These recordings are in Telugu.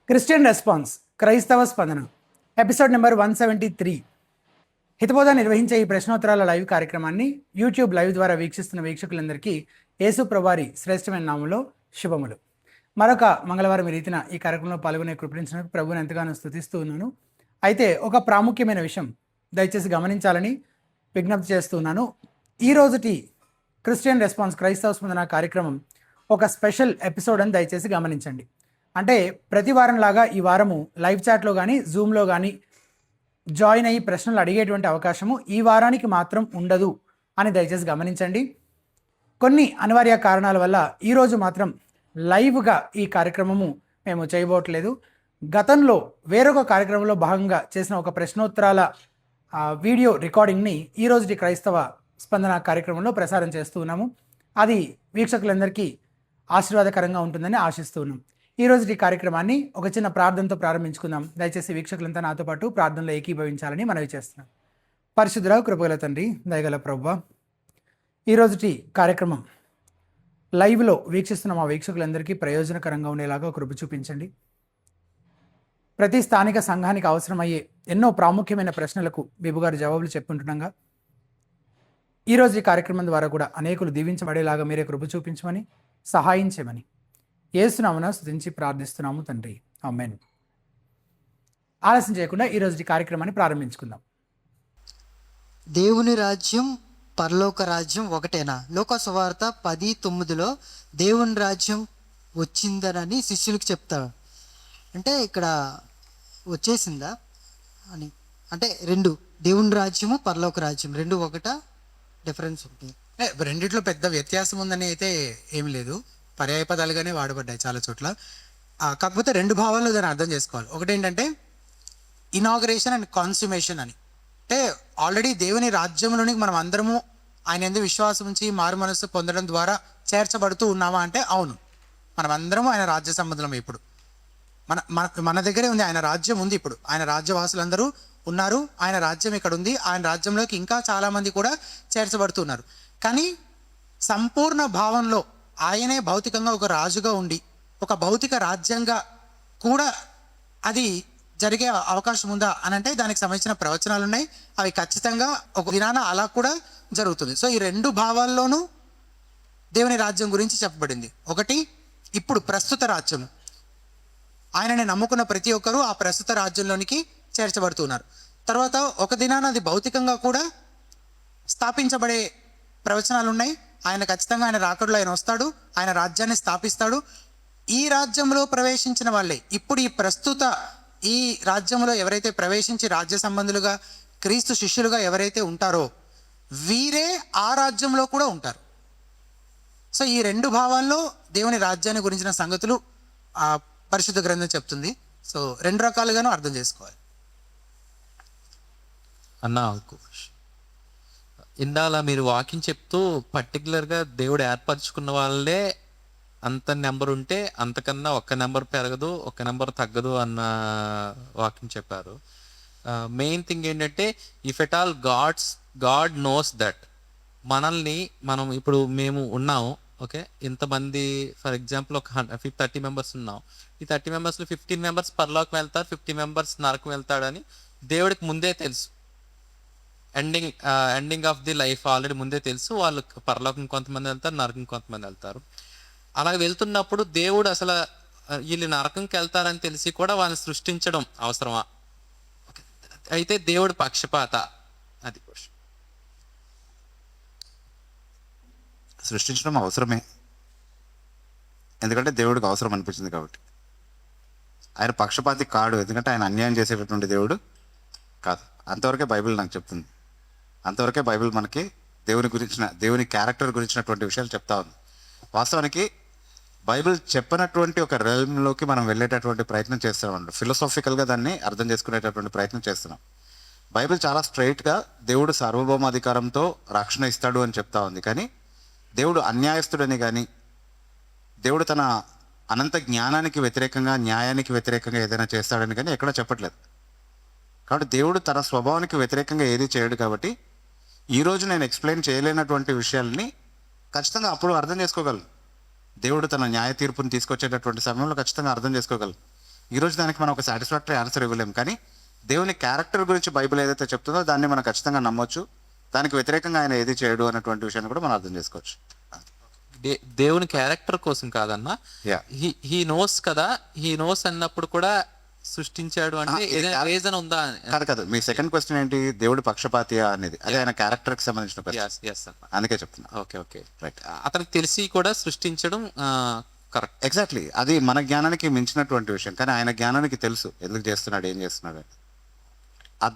క్రిస్టియన్ రెస్పాన్స్ క్రైస్తవ స్పందన ఎపిసోడ్ నెంబర్ 173. హితబోధ నిర్వహించే ఈ ప్రశ్నోత్తరాల లైవ్ కార్యక్రమాన్ని యూట్యూబ్ లైవ్ ద్వారా వీక్షిస్తున్న వీక్షకులందరికీ యేసు ప్రభువారి శ్రేష్టమైన నామంలో శుభములు. మరొక మంగళవారం రీతిన ఈ కార్యక్రమంలో పాల్గొనే కృపించినందుకు ప్రభువుని ఎంతగానో స్తుతిస్తూ ఉన్నాను. అయితే ఒక ప్రాముఖ్యమైన విషయం దయచేసి గమనించాలని విజ్ఞప్తి చేస్తున్నాను. ఈ రోజుటి క్రిస్టియన్ రెస్పాన్స్ క్రైస్తవ స్పందన కార్యక్రమం ఒక స్పెషల్ ఎపిసోడ్ అని దయచేసి గమనించండి. అంటే ప్రతి వారం లాగా ఈ వారము లైవ్ చాట్లో కానీ జూమ్లో కానీ జాయిన్ అయ్యి ప్రశ్నలు అడిగేటువంటి అవకాశము ఈ వారానికి మాత్రం ఉండదు అని దయచేసి గమనించండి. కొన్ని అనివార్య కారణాల వల్ల ఈరోజు మాత్రం లైవ్గా ఈ కార్యక్రమము మేము చేయబోట్లేదు. గతంలో వేరొక కార్యక్రమంలో భాగంగా చేసిన ఒక ప్రశ్నోత్తరాల వీడియో రికార్డింగ్ని ఈరోజుటి క్రైస్తవ స్పందన కార్యక్రమంలో ప్రసారం చేస్తూ ఉన్నాము. అది వీక్షకులందరికీ ఆశీర్వాదకరంగా ఉంటుందని ఆశిస్తున్నాం. ఈ రోజు ఈ కార్యక్రమాన్ని ఒక చిన్న ప్రార్థనతో ప్రారంభించుకుందాం. దయచేసి వీక్షకులంతా నాతో పాటు ప్రార్థనలో ఏకీభవించాలని మనవి చేస్తున్నాం. పరిశుద్ధుడా, కృపగల తండ్రి, దయగల ప్రభువా, ఈ రోజుటి కార్యక్రమం లైవ్లో వీక్షిస్తున్న మా వీక్షకులందరికీ ప్రయోజనకరంగా ఉండేలాగా కృప చూపించండి. ప్రతి స్థానిక సంఘానికి అవసరమయ్యే ఎన్నో ప్రాముఖ్యమైన ప్రశ్నలకు బిబుగారు జవాబులు చెప్పుకుంటుండగా ఈరోజు ఈ కార్యక్రమం ద్వారా కూడా అనేకులు దీవించబడేలాగా మీరే కృప చూపించమని సహాయం చేయమని యేసునామమున స్తుతించి ప్రార్థిస్తున్నాము తండ్రి, ఆమేన్. ఆలస్యం చేయకుండా ఈరోజు కార్యక్రమాన్ని ప్రారంభించుకుందాం. దేవుని రాజ్యం పరలోక రాజ్యం ఒకటేనా? లోక సువార్త 10:9 దేవుని రాజ్యం వచ్చిందనని శిష్యులకు చెప్తాడు. అంటే ఇక్కడ వచ్చేసిందా అని, అంటే రెండు, దేవుని రాజ్యము పరలోక రాజ్యం రెండు ఒకటా, డిఫరెన్స్ ఉంటుంది? రెండిట్లో పెద్ద వ్యత్యాసం ఉందని అయితే ఏమి లేదు. పర్యాయ పదాలుగానే వాడబడ్డాయి చాలా చోట్ల. కాకపోతే రెండు భావాల్లో దాన్ని అర్థం చేసుకోవాలి. ఒకటి ఏంటంటే ఇనాగరేషన్ అండ్ కాన్సుమేషన్ అని. అంటే ఆల్రెడీ దేవుని రాజ్యంలోనికి మనం అందరము ఆయన యందు విశ్వాసం ఉంచి మారు మనస్సు పొందడం ద్వారా చేర్చబడుతూ ఉన్నామా అంటే అవును, మనం అందరము ఆయన రాజ్య సంబంధం. ఇప్పుడు మన మన మన దగ్గరే ఉంది, ఆయన రాజ్యం ఉంది. ఇప్పుడు ఆయన రాజ్యవాసులందరూ ఉన్నారు, ఆయన రాజ్యం ఇక్కడ ఉంది. ఆయన రాజ్యంలోకి ఇంకా చాలామంది కూడా చేర్చబడుతున్నారు. కానీ సంపూర్ణ భావంలో ఆయనే భౌతికంగా ఒక రాజుగా ఉండి ఒక భౌతిక రాజ్యంగా కూడా అది జరిగే అవకాశం ఉందా అని అంటే దానికి సంబంధించిన ప్రవచనాలు ఉన్నాయి. అవి ఖచ్చితంగా ఒక దినాన అలా కూడా జరుగుతుంది. సో ఈ రెండు భావాల్లోనూ దేవుని రాజ్యం గురించి చెప్పబడింది. ఒకటి ఇప్పుడు ప్రస్తుత రాజ్యం, ఆయనని నమ్ముకున్న ప్రతి ఒక్కరూ ఆ ప్రస్తుత రాజ్యంలోనికి చేర్చబడుతున్నారు. తర్వాత ఒక దినాన అది భౌతికంగా కూడా స్థాపించబడే ప్రవచనాలు ఉన్నాయి. ఆయన ఖచ్చితంగా ఆయన రాకడలో ఆయన వస్తాడు, ఆయన రాజ్యాన్ని స్థాపిస్తాడు. ఈ రాజ్యంలో ప్రవేశించిన వాళ్ళే, ఇప్పుడు ఈ ప్రస్తుత ఈ రాజ్యంలో ఎవరైతే ప్రవేశించి రాజ్య సంబంధులుగా క్రీస్తు శిష్యులుగా ఎవరైతే ఉంటారో వీరే ఆ రాజ్యంలో కూడా ఉంటారు. సో ఈ రెండు భావాల్లో దేవుని రాజ్యాన్ని గురించిన సంగతులు ఆ పరిశుద్ధ గ్రంథం చెప్తుంది. సో రెండు రకాలుగాను అర్థం చేసుకోవాలి. అన్నా, ఇందాల మీరు వాకింగ్ చెప్తూ పర్టికులర్గా దేవుడు ఏర్పరచుకున్న వాళ్ళే అంత నెంబర్ ఉంటే అంతకన్నా ఒక్క నెంబర్ పెరగదు, ఒక్క నెంబర్ తగ్గదు అన్న వాకింగ్ చెప్పారు. మెయిన్ థింగ్ ఏంటంటే if at all God knows that మనల్ని మనం ఇప్పుడు మేము ఉన్నాము, ఓకే, ఇంతమంది ఫర్ ఎగ్జాంపుల్ ఒక 30 మెంబర్స్ ఉన్నాం. ఈ 30 మెంబర్స్లో 15 మెంబర్స్ పరలోకం వెళ్తారు, 50 మెంబర్స్ నరకం వెళ్తాడని దేవుడికి ముందే తెలుసు. Ending of the life already ముందే తెలుసు. వాళ్ళు పరలోకం కొంతమంది వెళ్తారు, నరకం కొంతమంది వెళ్తారు. అలా వెళ్తున్నప్పుడు దేవుడు అసలు వీళ్ళు నరకంకి వెళ్తారని తెలిసి కూడా వాళ్ళని సృష్టించడం అవసరమా? అయితే దేవుడు పక్షపాత? అది క్వశ్చన్. సృష్టించడం అవసరమే, ఎందుకంటే దేవుడికి అవసరం అనిపించింది కాబట్టి. ఆయన పక్షపాతి కాడు, ఎందుకంటే ఆయన అన్యాయం చేసేటటువంటి దేవుడు కాదు. అంతవరకే బైబిల్ నాకు చెప్తుంది. అంతవరకే బైబిల్ మనకి దేవుని క్యారెక్టర్ గురించినటువంటి విషయాలు చెప్తా ఉంది. వాస్తవానికి బైబిల్ చెప్పినటువంటి ఒక రెల్మ్లోకి మనం వెళ్ళేటటువంటి ప్రయత్నం చేస్తున్నాం. ఫిలాసాఫికల్గా దాన్ని అర్థం చేసుకునేటటువంటి ప్రయత్నం చేస్తున్నాం. బైబిల్ చాలా స్ట్రైట్గా దేవుడు సార్వభౌమాధికారంతో రక్షణ ఇస్తాడు అని చెప్తా ఉంది. కానీ దేవుడు అన్యాయస్తుడని కానీ దేవుడు తన అనంత జ్ఞానానికి వ్యతిరేకంగా న్యాయానికి వ్యతిరేకంగా ఏదైనా చేస్తాడని కానీ ఎక్కడా చెప్పట్లేదు. కాబట్టి దేవుడు తన స్వభావానికి వ్యతిరేకంగా ఏది చేయడు. కాబట్టి ఈరోజు నేను ఎక్స్ప్లెయిన్ చేయలేనటువంటి విషయాలని ఖచ్చితంగా అప్పుడు అర్థం చేసుకోగలను. దేవుడు తన న్యాయ తీర్పుని తీసుకొచ్చేటటువంటి సమయంలో ఖచ్చితంగా అర్థం చేసుకోగలను. ఈరోజు దానికి మనం ఒక సాటిస్ఫాక్టరీ ఆన్సర్ ఇవ్వలేము, కానీ దేవుని క్యారెక్టర్ గురించి బైబిల్ ఏదైతే చెప్తుందో దాన్ని మనం ఖచ్చితంగా నమ్మొచ్చు. దానికి వ్యతిరేకంగా ఆయన ఏది చేయడు అన్నటువంటి విషయాన్ని కూడా మనం అర్థం చేసుకోవచ్చు. దేవుని క్యారెక్టర్ కోసం కాదన్నా, Yeah. హీ నోస్ కదా, హీ నోస్ అన్నప్పుడు కూడా సృష్టించాడు అంటే ఏదైనా రీజన్ ఉందా? కాదు, మీ సెకండ్ క్వశ్చన్ ఏంటి, దేవుడు పక్షపాతియా అనేది, అది ఆయన క్యారెక్టర్ కి సంబంధించిన క్వశ్చన్. ఎస్ అన్న. అందుకే చెప్తున్నా. ఓకే ఓకే, రైట్, అతనికి తెలిసి కూడా సృష్టించడం కరెక్ట్. ఎగ్జాక్ట్లీ. అది మన జ్ఞానానికి మించినటువంటి విషయం, కానీ ఆయన జ్ఞానానికి తెలుసు ఎందుకు చేస్తున్నాడు, ఏం చేస్తున్నాడు అని.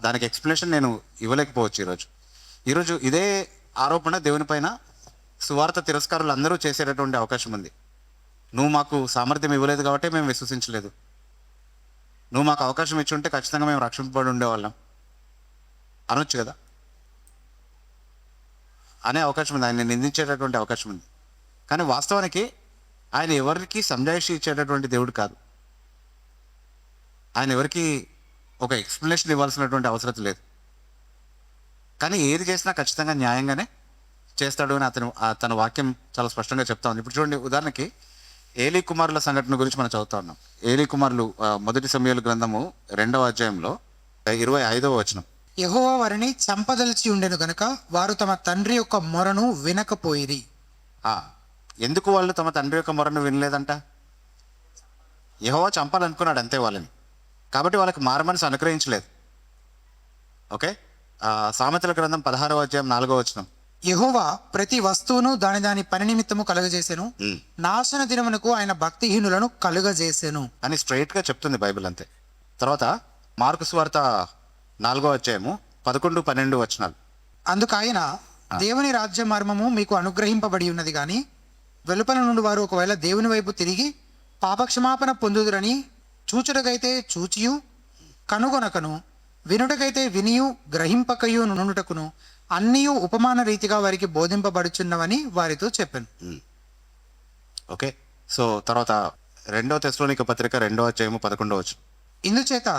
దానికి ఎక్స్ప్లెనేషన్ నేను ఇవ్వలేకపోవచ్చు ఈరోజు ఇదే ఆరోపణ దేవుని పైన సువార్త తిరస్కారులు అందరూ చేసేటటువంటి అవకాశం ఉంది. నువ్వు మాకు సామర్థ్యం ఇవ్వలేదు కాబట్టి మేము విశ్వసించలేదు, నువ్వు మాకు అవకాశం ఇచ్చి ఉంటే ఖచ్చితంగా మేము రక్షింపబడి ఉండేవాళ్ళం అనొచ్చు కదా. అనే అవకాశం ఉంది, ఆయన నిందించేటటువంటి అవకాశం ఉంది. కానీ వాస్తవానికి ఆయన ఎవరికి సంజాయిషి ఇచ్చేటటువంటి దేవుడు కాదు. ఆయన ఎవరికి ఒక ఎక్స్ప్లెనేషన్ ఇవ్వాల్సినటువంటి అవసరం లేదు. కానీ ఏది చేసినా ఖచ్చితంగా న్యాయంగానే చేస్తాడు అని తన వాక్యం చాలా స్పష్టంగా చెప్తా ఉంది. ఇప్పుడు చూడండి, ఉదాహరణకి ఏలీ కుమారుల సంఘటన గురించి మనం చదువుతా ఉన్నాం. ఏలీ కుమారులు 1 సమూయేలు గ్రంథము 2వ అధ్యాయంలో 25వ వచనం. యెహోవా వారిని చంపదలిచి ఉండెను గనుక వారు తమ తండ్రి యొక్క మొరను వినకపోయిరి. ఎందుకు వాళ్ళు తమ తండ్రి యొక్క మొరను వినలేదంట? యెహోవా చంపాలనుకున్నాడు అంతే వాళ్ళని, కాబట్టి వాళ్ళకి మారమనసు అనుగ్రహించలేదు. ఓకే, సామెతల గ్రంథం 16వ అధ్యాయం 4వ వచనం. యెహోవా ప్రతి వస్తువును దాని పని నిమిత్తము కలుగజేసెను, నాశన దినమునకు ఆయన భక్తిహీనులను కలుగజేసెను అని స్ట్రైట్ గా చెప్తుంది బైబిల్ అంతే. తర్వాత మార్కు సువార్త 4వ అధ్యాయము 11, 12 వచనాలు. అందుకు ఆయన, దేవుని రాజ్య మర్మము మీకు అనుగ్రహింపబడి ఉన్నది కానీ వెలుపల నుండి వారు ఒకవేళ దేవుని వైపు తిరిగి పాపక్షమాపణ పొందుదురని చూచుటకైతే చూచియు కనుగొనకను, వినుటకైతే వినియు గ్రహింపకయు నుండుటకును అన్నీయు ఉపమాన రీతిగా వారికి బోధింపబడుచున్నవని వారితో చెప్పాను. ఓకే, సో తర్వాత 2వ తెస్సలోనిక పత్రిక 2వ అధ్యాయము 11వ వచనం. ఇందుచేత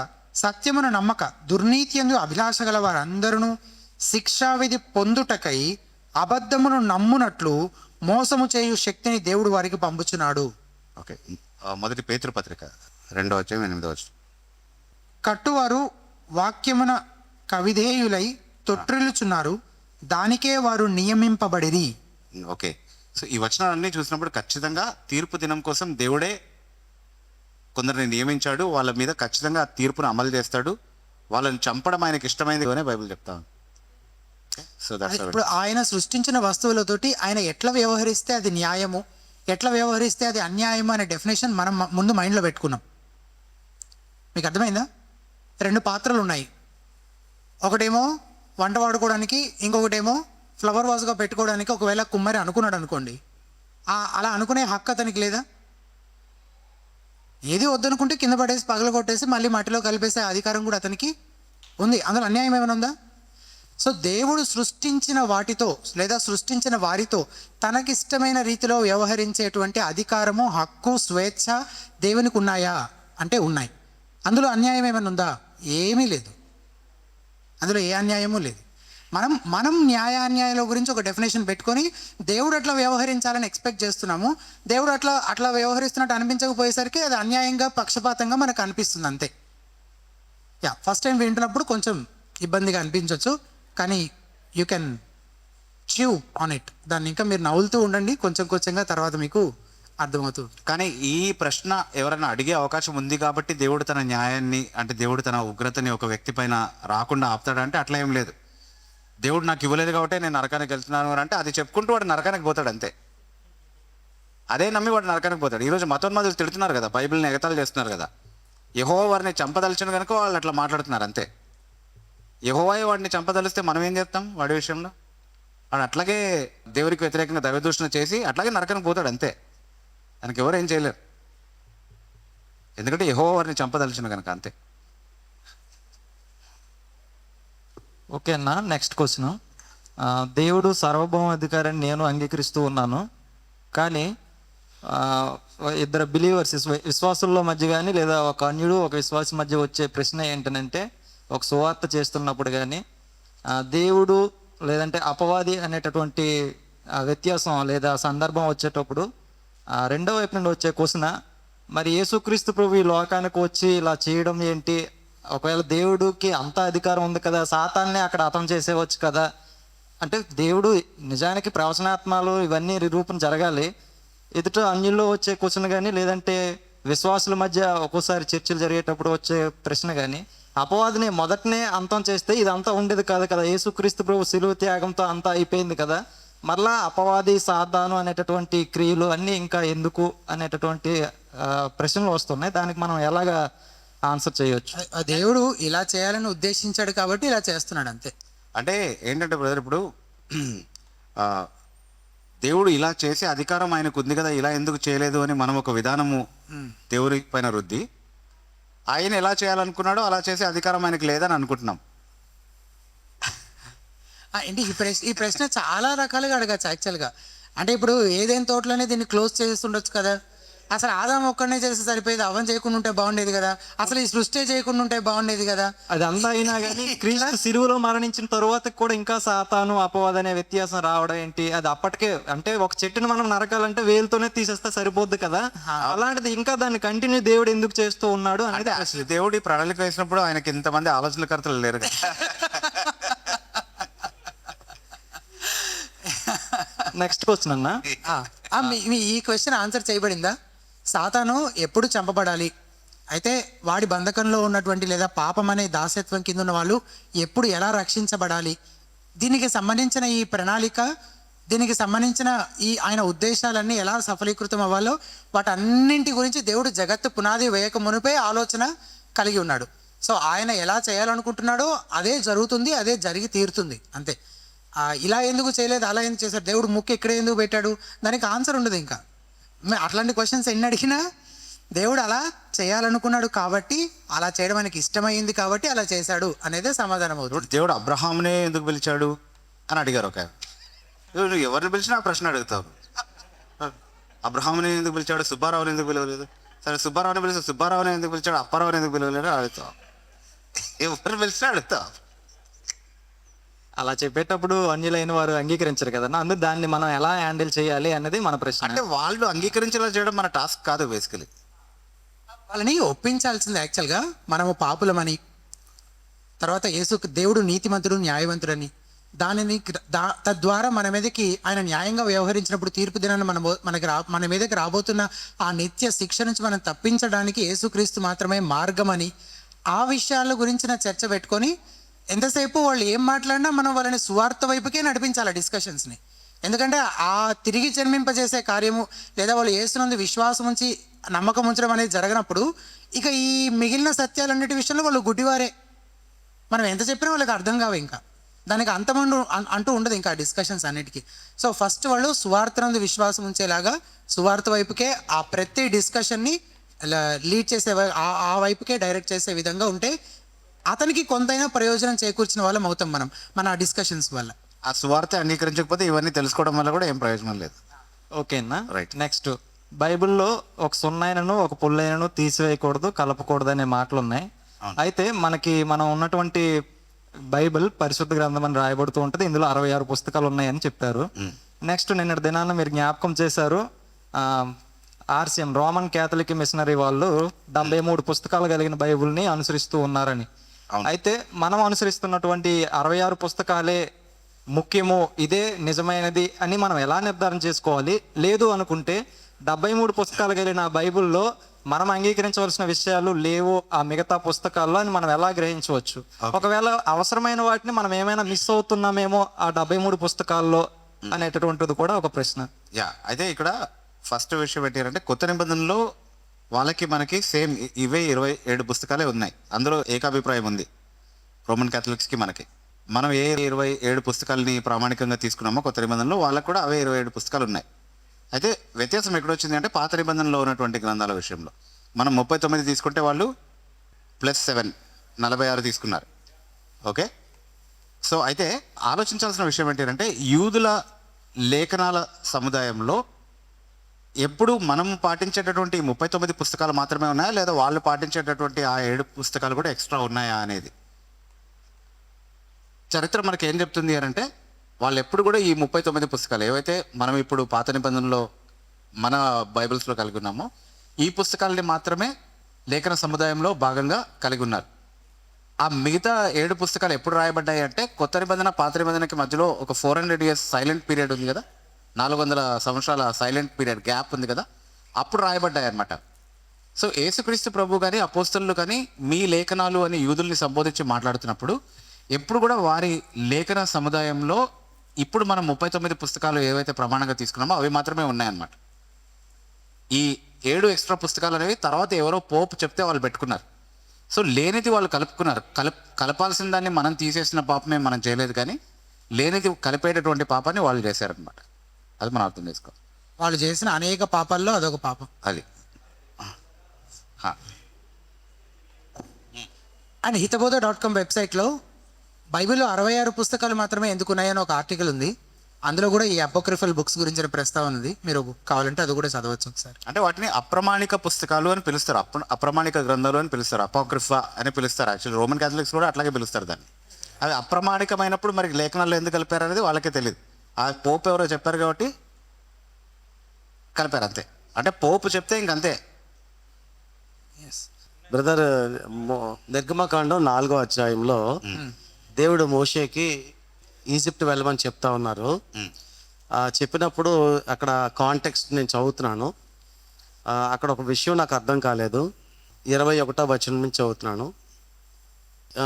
సత్యమును నమ్మక దుర్నీతి యందు అభిలాష గల వారందరూ శిక్షావిధి పొందుటకై అబద్ధమును నమ్మునట్లు మోసము చేయు శక్తిని దేవుడు వారికి పంపుచున్నాడు. ఓకే, 1 పేతురు పత్రిక 2వ అధ్యాయం 8వ వచనం. కట్టువారు వాక్యమున కవిధేయులై తొట్టిల్లుచున్నారు, దానికే వారు నియమింపబడిరి. ఓకే, సో ఈ వచనాలన్నీ చూసినప్పుడు ఖచ్చితంగా తీర్పు దినం కోసం దేవుడే కొందరిని నియమించాడు, వాళ్ళ మీద ఖచ్చితంగా ఆ తీర్పును అమలు చేస్తాడు, వాళ్ళని చంపడం ఆయనకి ఇష్టమైంది అనే బైబిల్ చెప్తా ఉంది. సో దట్స్ ఇప్పుడు ఆయన సృష్టించిన వస్తువులతోటి ఆయన ఎట్లా వ్యవహరిస్తే అది న్యాయము, ఎట్లా వ్యవహరిస్తే అది అన్యాయము అనే డెఫినేషన్ మనం ముందు మైండ్లో పెట్టుకున్నాం. మీకు అర్థమైందా? 2 పాత్రలు ఉన్నాయి, ఒకటేమో వంట వాడుకోవడానికి, ఇంకొకటేమో ఫ్లవర్ వాజ్గా పెట్టుకోవడానికి. ఒకవేళ కుమ్మరి అనుకున్నాడు అనుకోండి, అలా అనుకునే హక్కు అతనికి లేదా? ఏది వద్దనుకుంటే కింద పడేసి పగల కొట్టేసి మళ్ళీ మట్టిలో కలిపేసే అధికారం కూడా అతనికి ఉంది. అందులో అన్యాయం ఏమైనా ఉందా? సో దేవుడు సృష్టించిన వాటితో లేదా సృష్టించిన వారితో తనకిష్టమైన రీతిలో వ్యవహరించేటువంటి అధికారము, హక్కు, స్వేచ్ఛ దేవునికి ఉన్నాయా అంటే ఉన్నాయి. అందులో అన్యాయం ఏమైనా ఉందా? ఏమీ లేదు, అందులో ఏ అన్యాయమూ లేదు. మనం న్యాయాన్యాయాల గురించి ఒక డెఫినేషన్ పెట్టుకొని దేవుడు అట్లా వ్యవహరించాలని ఎక్స్పెక్ట్ చేస్తున్నాము. దేవుడు అట్లా వ్యవహరిస్తున్నట్టు అనిపించకపోయేసరికి అది అన్యాయంగా, పక్షపాతంగా మనకు అనిపిస్తుంది అంతే. ఫస్ట్ టైం వింటున్నప్పుడు కొంచెం ఇబ్బందిగా అనిపించవచ్చు, కానీ you can chew on it. దాన్ని ఇంకా మీరు నవ్వులుతూ ఉండండి, కొంచెంగా తర్వాత మీకు అర్థమవుతుంది. కానీ ఈ ప్రశ్న ఎవరైనా అడిగే అవకాశం ఉంది కాబట్టి దేవుడు తన న్యాయాన్ని, అంటే దేవుడు తన ఉగ్రతని ఒక వ్యక్తి పైన రాకుండా ఆపుతాడంటే అట్లా ఏం లేదు. దేవుడు నాకు ఇవ్వలేదు కాబట్టి నేను నరకానికి వెళ్తున్నాను అని అంటే అది చెప్పుకుంటూ వాడు నరకానికి పోతాడు అంతే. అదే నమ్మి వాడు నరకానికి పోతాడు. ఈరోజు మతోన్మాదులు తిడుతున్నారు కదా, బైబిల్ని ఎగతాళి చేస్తున్నారు కదా. యెహోవా వారిని చంపదలిచిన కనుక వాళ్ళు అట్లా మాట్లాడుతున్నారు అంతే. యెహోవాయే వాడిని చంపదలిస్తే మనం ఏం చేస్తాం వాడి విషయంలో? వాడు అట్లాగే దేవుడికి వ్యతిరేకంగా దైవదూషణ చేసి అట్లాగే నరకానికి పోతాడు అంతే. దానికి ఎవరు ఏం చేయలేరు, ఎందుకంటే యెహోవా వారిని చంపదలిచిన కనుక అంతే. ఓకే అన్న, నెక్స్ట్ క్వశ్చన్. దేవుడు సార్వభౌమాధికారాన్ని నేను అంగీకరిస్తూ ఉన్నాను, కానీ ఇద్దరు బిలీవర్స్ విశ్వాసుల్లో మధ్య కానీ లేదా ఒక అన్యుడు ఒక విశ్వాసి మధ్య వచ్చే ప్రశ్న ఏంటంటే, ఒక సువార్త చేస్తున్నప్పుడు కానీ దేవుడు లేదంటే అపవాది అనేటటువంటి వ్యత్యాసం లేదా సందర్భం వచ్చేటప్పుడు రెండో వైపు నుండి వచ్చే క్వశ్చన్, మరి యేసుక్రీస్తు ప్రభు ఈ లోకానికి వచ్చి ఇలా చేయడం ఏంటి? ఒకవేళ దేవుడికి అంత అధికారం ఉంది కదా, సాతాన్నే అక్కడ హతం చేసేవచ్చు కదా. అంటే దేవుడు నిజానికి ప్రవచనాత్మలు ఇవన్నీ నిరూపణ జరగాలి. ఎదుట అన్యుల్లో వచ్చే క్వశ్చన్ కానీ, లేదంటే విశ్వాసుల మధ్య ఒక్కోసారి చర్చలు జరిగేటప్పుడు వచ్చే ప్రశ్న కానీ, అపవాదిని మొదటనే అంతం చేస్తే ఇదంతా ఉండేది కాదు కదా. యేసుక్రీస్తు ప్రభు శిలువ త్యాగంతో అంతా అయిపోయింది కదా. మరలా అపవాది సాతాను అనేటటువంటి క్రియలు అన్నీ ఇంకా ఎందుకు అనేటటువంటి ప్రశ్నలు వస్తున్నాయి. దానికి మనం ఎలాగా ఆన్సర్ చేయొచ్చు? ఆ దేవుడు ఇలా చేయాలని ఉద్దేశించాడు కాబట్టి ఇలా చేస్తున్నాడు అంతే. అంటే ఏంటంటే బ్రదర్, ఇప్పుడు ఆ, దేవుడు ఇలా చేసే అధికారం ఆయనకు ఉంది కదా, ఇలా ఎందుకు చేయలేదు అని మనం ఒక విధానము దేవుడి పైన రుద్ది, ఆయన ఎలా చేయాలనుకున్నాడో అలా చేసే అధికారం ఆయనకు లేదని అనుకుంటున్నాం. ఏంటి ఈ ప్రశ్న చాలా రకాలుగా అడగచ్చు యాక్చువల్గా. అంటే ఇప్పుడు ఏదైనా తోటలోనే దీన్ని క్లోజ్ చేస్తుండొచ్చు కదా. అసలు ఆదాం ఒక్కడనే చేస్తే సరిపోయేది, అవన్ చేయకుండా ఉంటే బాగుండేది కదా. అసలు ఈ సృష్టి చేయకుండా ఉంటే బాగుండేది కదా. అది అంతా అయినా కానీ క్రీస్తు సిలువలో మరణించిన తరువాత కూడా ఇంకా సాతాను అపవాది అనే వ్యత్యాసం రావడం ఏంటి? అది అప్పటికే అంటే ఒక చెట్టుని మనం నరకాలంటే వేలుతోనే తీసేస్తే సరిపోద్ది కదా. అలాంటిది ఇంకా దాన్ని కంటిన్యూ దేవుడు ఎందుకు చేస్తూ ఉన్నాడు అనేది అసలు దేవుడి ప్రణాళిక వేసినప్పుడు ఆయనకి ఇంతమంది ఆలోచనకర్తలు లేరు కదా. నెక్స్ట్ క్వశ్చన్ అన్న. మీ ఈ క్వశ్చన్ ఆన్సర్ చేయబడిందా? సాతాను ఎప్పుడు చంపబడాలి, అయితే వాడి బంధకంలో ఉన్నటువంటి లేదా పాపం అనే దాసత్వం కింద ఉన్న వాళ్ళు ఎప్పుడు ఎలా రక్షించబడాలి, దీనికి సంబంధించిన ఈ ప్రణాళిక, దీనికి సంబంధించిన ఈ ఆయన ఉద్దేశాలన్నీ ఎలా సఫలీకృతం అవ్వాలో వాటన్నింటి గురించి దేవుడు జగత్తు పునాది వేయక మునిపే ఆలోచన కలిగి ఉన్నాడు. సో ఆయన ఎలా చేయాలనుకుంటున్నాడో అదే జరుగుతుంది, అదే జరిగి తీరుతుంది అంతే. ఇలా ఎందుకు చేయలేదు, అలా ఎందుకు చేశాడు, దేవుడు ముక్కు ఇక్కడే ఎందుకు పెట్టాడు, దానికి ఆన్సర్ ఉండదు. ఇంకా అట్లాంటి క్వశ్చన్స్ ఎన్ని అడిగినా దేవుడు అలా చేయాలనుకున్నాడు కాబట్టి, అలా చేయడం ఆయనకి ఇష్టమైంది కాబట్టి అలా చేశాడు అనేదే సమాధానం అవుతుంది. దేవుడు అబ్రహామునే ఎందుకు పిలిచాడు అని అడిగారు ఒక. నువ్వు ఎవరిని పిలిచినా ఆ ప్రశ్న అడుగుతావు. అబ్రహాముని ఎందుకు పిలిచాడు, సుబ్బారావుని ఎందుకు పిలవలేదు? సరే సుబ్బారావుని పిలిచి సుబ్బారావుని ఎందుకు పిలిచాడు, అప్పారావుని ఎందుకు పిలవలేదు అడుగుతావు. ఎవరిని పిలిచినా అడుగుతావు. అలా చెప్పేటప్పుడు అన్యులైన వారు అంగీకరించరు కదన్నా. అందుకు దాన్ని మనం ఎలా హ్యాండిల్ చేయాలి అనేది మన ప్రశ్న. అంటే వాళ్ళు అంగీకరించేలా చేయడం మన టాస్క్ కాదు బేసికలీ. వాళ్ళని ఒప్పించాల్సింది యాక్చువల్గా. మనము పాపులమని, తర్వాత దేవుడు నీతిమంతుడు న్యాయవంతుడని, దానిని తద్వారా మన మీదకి ఆయన న్యాయంగా వ్యవహరించినప్పుడు తీర్పు దినాన్ని మన మీదకి రాబోతున్న ఆ నిత్య శిక్ష నుంచి మనం తప్పించడానికి యేసుక్రీస్తు మాత్రమే మార్గమని, ఆ విషయాల గురించిన చర్చ పెట్టుకొని ఎంతసేపు వాళ్ళు ఏం మాట్లాడినా మనం వాళ్ళని సువార్త వైపుకే నడిపించాలి డిస్కషన్స్ని. ఎందుకంటే ఆ తిరిగి జన్మింపజేసే కార్యము లేదా వాళ్ళు యేసునందు విశ్వాసం ఉంచి నమ్మకం ఉంచడం అనేది జరగనప్పుడు ఇక ఈ మిగిలిన సత్యాలన్నిటి విషయంలో వాళ్ళు గుడ్డివారే. మనం ఎంత చెప్పినా వాళ్ళకి అర్థం కావు, ఇంకా దానికి అంటూ ఉండదు ఇంకా డిస్కషన్స్ అన్నిటికీ. సో ఫస్ట్ వాళ్ళు సువార్తనందు విశ్వాసం ఉంచేలాగా సువార్త వైపుకే ఆ ప్రతి డిస్కషన్ని లీడ్ చేసే ఆ వైపుకే డైరెక్ట్ చేసే విధంగా ఉంటే అతనికి కొంతైనా ప్రయోజనం చేకూర్చిన వాళ్ళం అవుతాం మనం మన డిస్కషన్స్ వల్ల. ఆ సువార్త అంగీకరించకపోతే ఇవన్నీ తెలుసుకోవడం వల్ల కూడా ఏం ప్రయోజనం లేదు. ఓకేనా? రైట్. నెక్స్ట్, బైబిల్లో ఒక సున్నైనను ఒక పుల్లైనను తీసివేయకూడదు, కలపకూడదు అనే మాటలు ఉన్నాయి. అయితే మనం ఉన్నటువంటి బైబిల్ పరిశుద్ధ గ్రంథం అని రాయబడుతూ ఉంటుంది. ఇందులో 66 పుస్తకాలు ఉన్నాయని చెప్పారు. నెక్స్ట్, నిన్నటి దినాన మీరు జ్ఞాపకం చేశారు, RCM రోమన్ క్యాథలిక్ మిషనరీ వాళ్ళు 73 పుస్తకాలు కలిగిన బైబిల్ని అనుసరిస్తూ ఉన్నారని. అయితే మనం అనుసరిస్తున్నటువంటి 66 పుస్తకాలే ముఖ్యము, ఇదే నిజమైనది అని మనం ఎలా నిర్ధారణ చేసుకోవాలి? లేదు అనుకుంటే 73 పుస్తకాలు కలిగిన బైబిల్లో మనం అంగీకరించవలసిన విషయాలు లేవు ఆ మిగతా పుస్తకాల్లో అని మనం ఎలా గ్రహించవచ్చు? ఒకవేళ అవసరమైన వాటిని మనం ఏమైనా మిస్ అవుతున్నామేమో ఆ 73 పుస్తకాల్లో అనేటటువంటిది కూడా ఒక ప్రశ్న. అయితే ఇక్కడ ఫస్ట్ విషయం ఏంటంటే కొత్త నిబంధనలో వాళ్ళకి మనకి సేమ్ ఇవే 27 పుస్తకాలే ఉన్నాయి. అందులో ఏకాభిప్రాయం ఉంది రోమన్ క్యాథలిక్స్కి మనకి. మనం ఏ 27 పుస్తకాలని ప్రామాణికంగా తీసుకున్నామో కొత్త నిబంధనలో వాళ్ళకి కూడా అవే 27 పుస్తకాలు ఉన్నాయి. అయితే వ్యత్యాసం ఎక్కడొచ్చింది అంటే పాత నిబంధనలో ఉన్నటువంటి గ్రంథాల విషయంలో మనం 39 తీసుకుంటే వాళ్ళు +7 46 తీసుకున్నారు. ఓకే, సో అయితే ఆలోచించాల్సిన విషయం ఏంటంటే యూదుల లేఖనాల సముదాయంలో ఎప్పుడు మనం పాటించేటటువంటి 39 పుస్తకాలు మాత్రమే ఉన్నాయా, లేదా వాళ్ళు పాటించేటటువంటి ఆ 7 పుస్తకాలు కూడా ఎక్స్ట్రా ఉన్నాయా అనేది చరిత్ర మనకి ఏం చెప్తుంది అని అంటే, వాళ్ళు ఎప్పుడు కూడా ఈ 39 పుస్తకాలు ఏవైతే మనం ఇప్పుడు పాత నిబంధనలో మన బైబిల్స్లో కలిగి ఉన్నామో ఈ పుస్తకాలని మాత్రమే లేఖన సముదాయంలో భాగంగా కలిగి ఉన్నారు. ఆ మిగతా 7 పుస్తకాలు ఎప్పుడు రాయబడ్డాయి అంటే కొత్త నిబంధన పాత నిబంధనకి మధ్యలో ఒక 400 years సైలెంట్ పీరియడ్ ఉంది కదా, 400 సంవత్సరాల సైలెంట్ పీరియడ్ గ్యాప్ ఉంది కదా, అప్పుడు రాయబడ్డాయి అన్నమాట. సో యేసుక్రీస్తు ప్రభు కానీ అపోస్తలులు కానీ మీ లేఖనాలు అని యూదుల్ని సంబోధించి మాట్లాడుతున్నప్పుడు ఎప్పుడు కూడా వారి లేఖన సముదాయంలో ఇప్పుడు మనం 39 పుస్తకాలు ఏవైతే ప్రమాణంగా తీసుకున్నామో అవి మాత్రమే ఉన్నాయన్నమాట. ఈ 7 ఎక్స్ట్రా పుస్తకాలు అనేవి తర్వాత ఎవరో పోపు చెప్తే వాళ్ళు పెట్టుకున్నారు. సో లేనిది వాళ్ళు కలుపుకున్నారు. కలపాల్సిన దాన్ని మనం తీసేసిన పాపమే మనం చేయలేదు, కానీ లేనిది కలిపేటటువంటి పాపాన్ని వాళ్ళు చేశారనమాట. అది మనం అర్థం చేసుకోవాలి. వాళ్ళు చేసిన అనేక పాపాల్లో అదొక పాపం. అది అండ్ హితబోధ.com వెబ్సైట్లో బైబిల్లో 66 పుస్తకాలు మాత్రమే ఎందుకు ఉన్నాయని ఒక ఆర్టికల్ ఉంది. అందులో కూడా ఈ అపోక్రిఫల్ బుక్స్ గురించిన ప్రస్తావన ఉంది. మీరు కావాలంటే అది కూడా చదవచ్చు ఒకసారి. అంటే వాటిని అప్రమాణిక పుస్తకాలు అని పిలుస్తారు, అప్రమాణిక గ్రంథాలు అని పిలుస్తారు, అపోక్రిఫా అని పిలుస్తారు. యాక్చువల్లీ రోమన్ క్యాథలిక్స్ కూడా అట్లాగే పిలుస్తారు దాన్ని. అవి అప్రమాణికమైనప్పుడు మరి లేఖనాల్లో ఎందుకు కలిపారు అనేది వాళ్ళకే తెలియదు. ఆ పోపు ఎవరో చెప్పారు కాబట్టి కలిపారు అంతే. అంటే పోపు చెప్తే ఇంకంతే. బ్రదర్, నిర్గమకాండం 4వ అధ్యాయంలో దేవుడు మోషేకి ఈజిప్ట్ వెళ్ళమని చెప్తా ఉన్నారు. చెప్పినప్పుడు అక్కడ కాంటెక్స్ట్ నేను చదువుతున్నాను. అక్కడ ఒక విషయం నాకు అర్థం కాలేదు. 21వ వచనం నుంచి చదువుతున్నాను.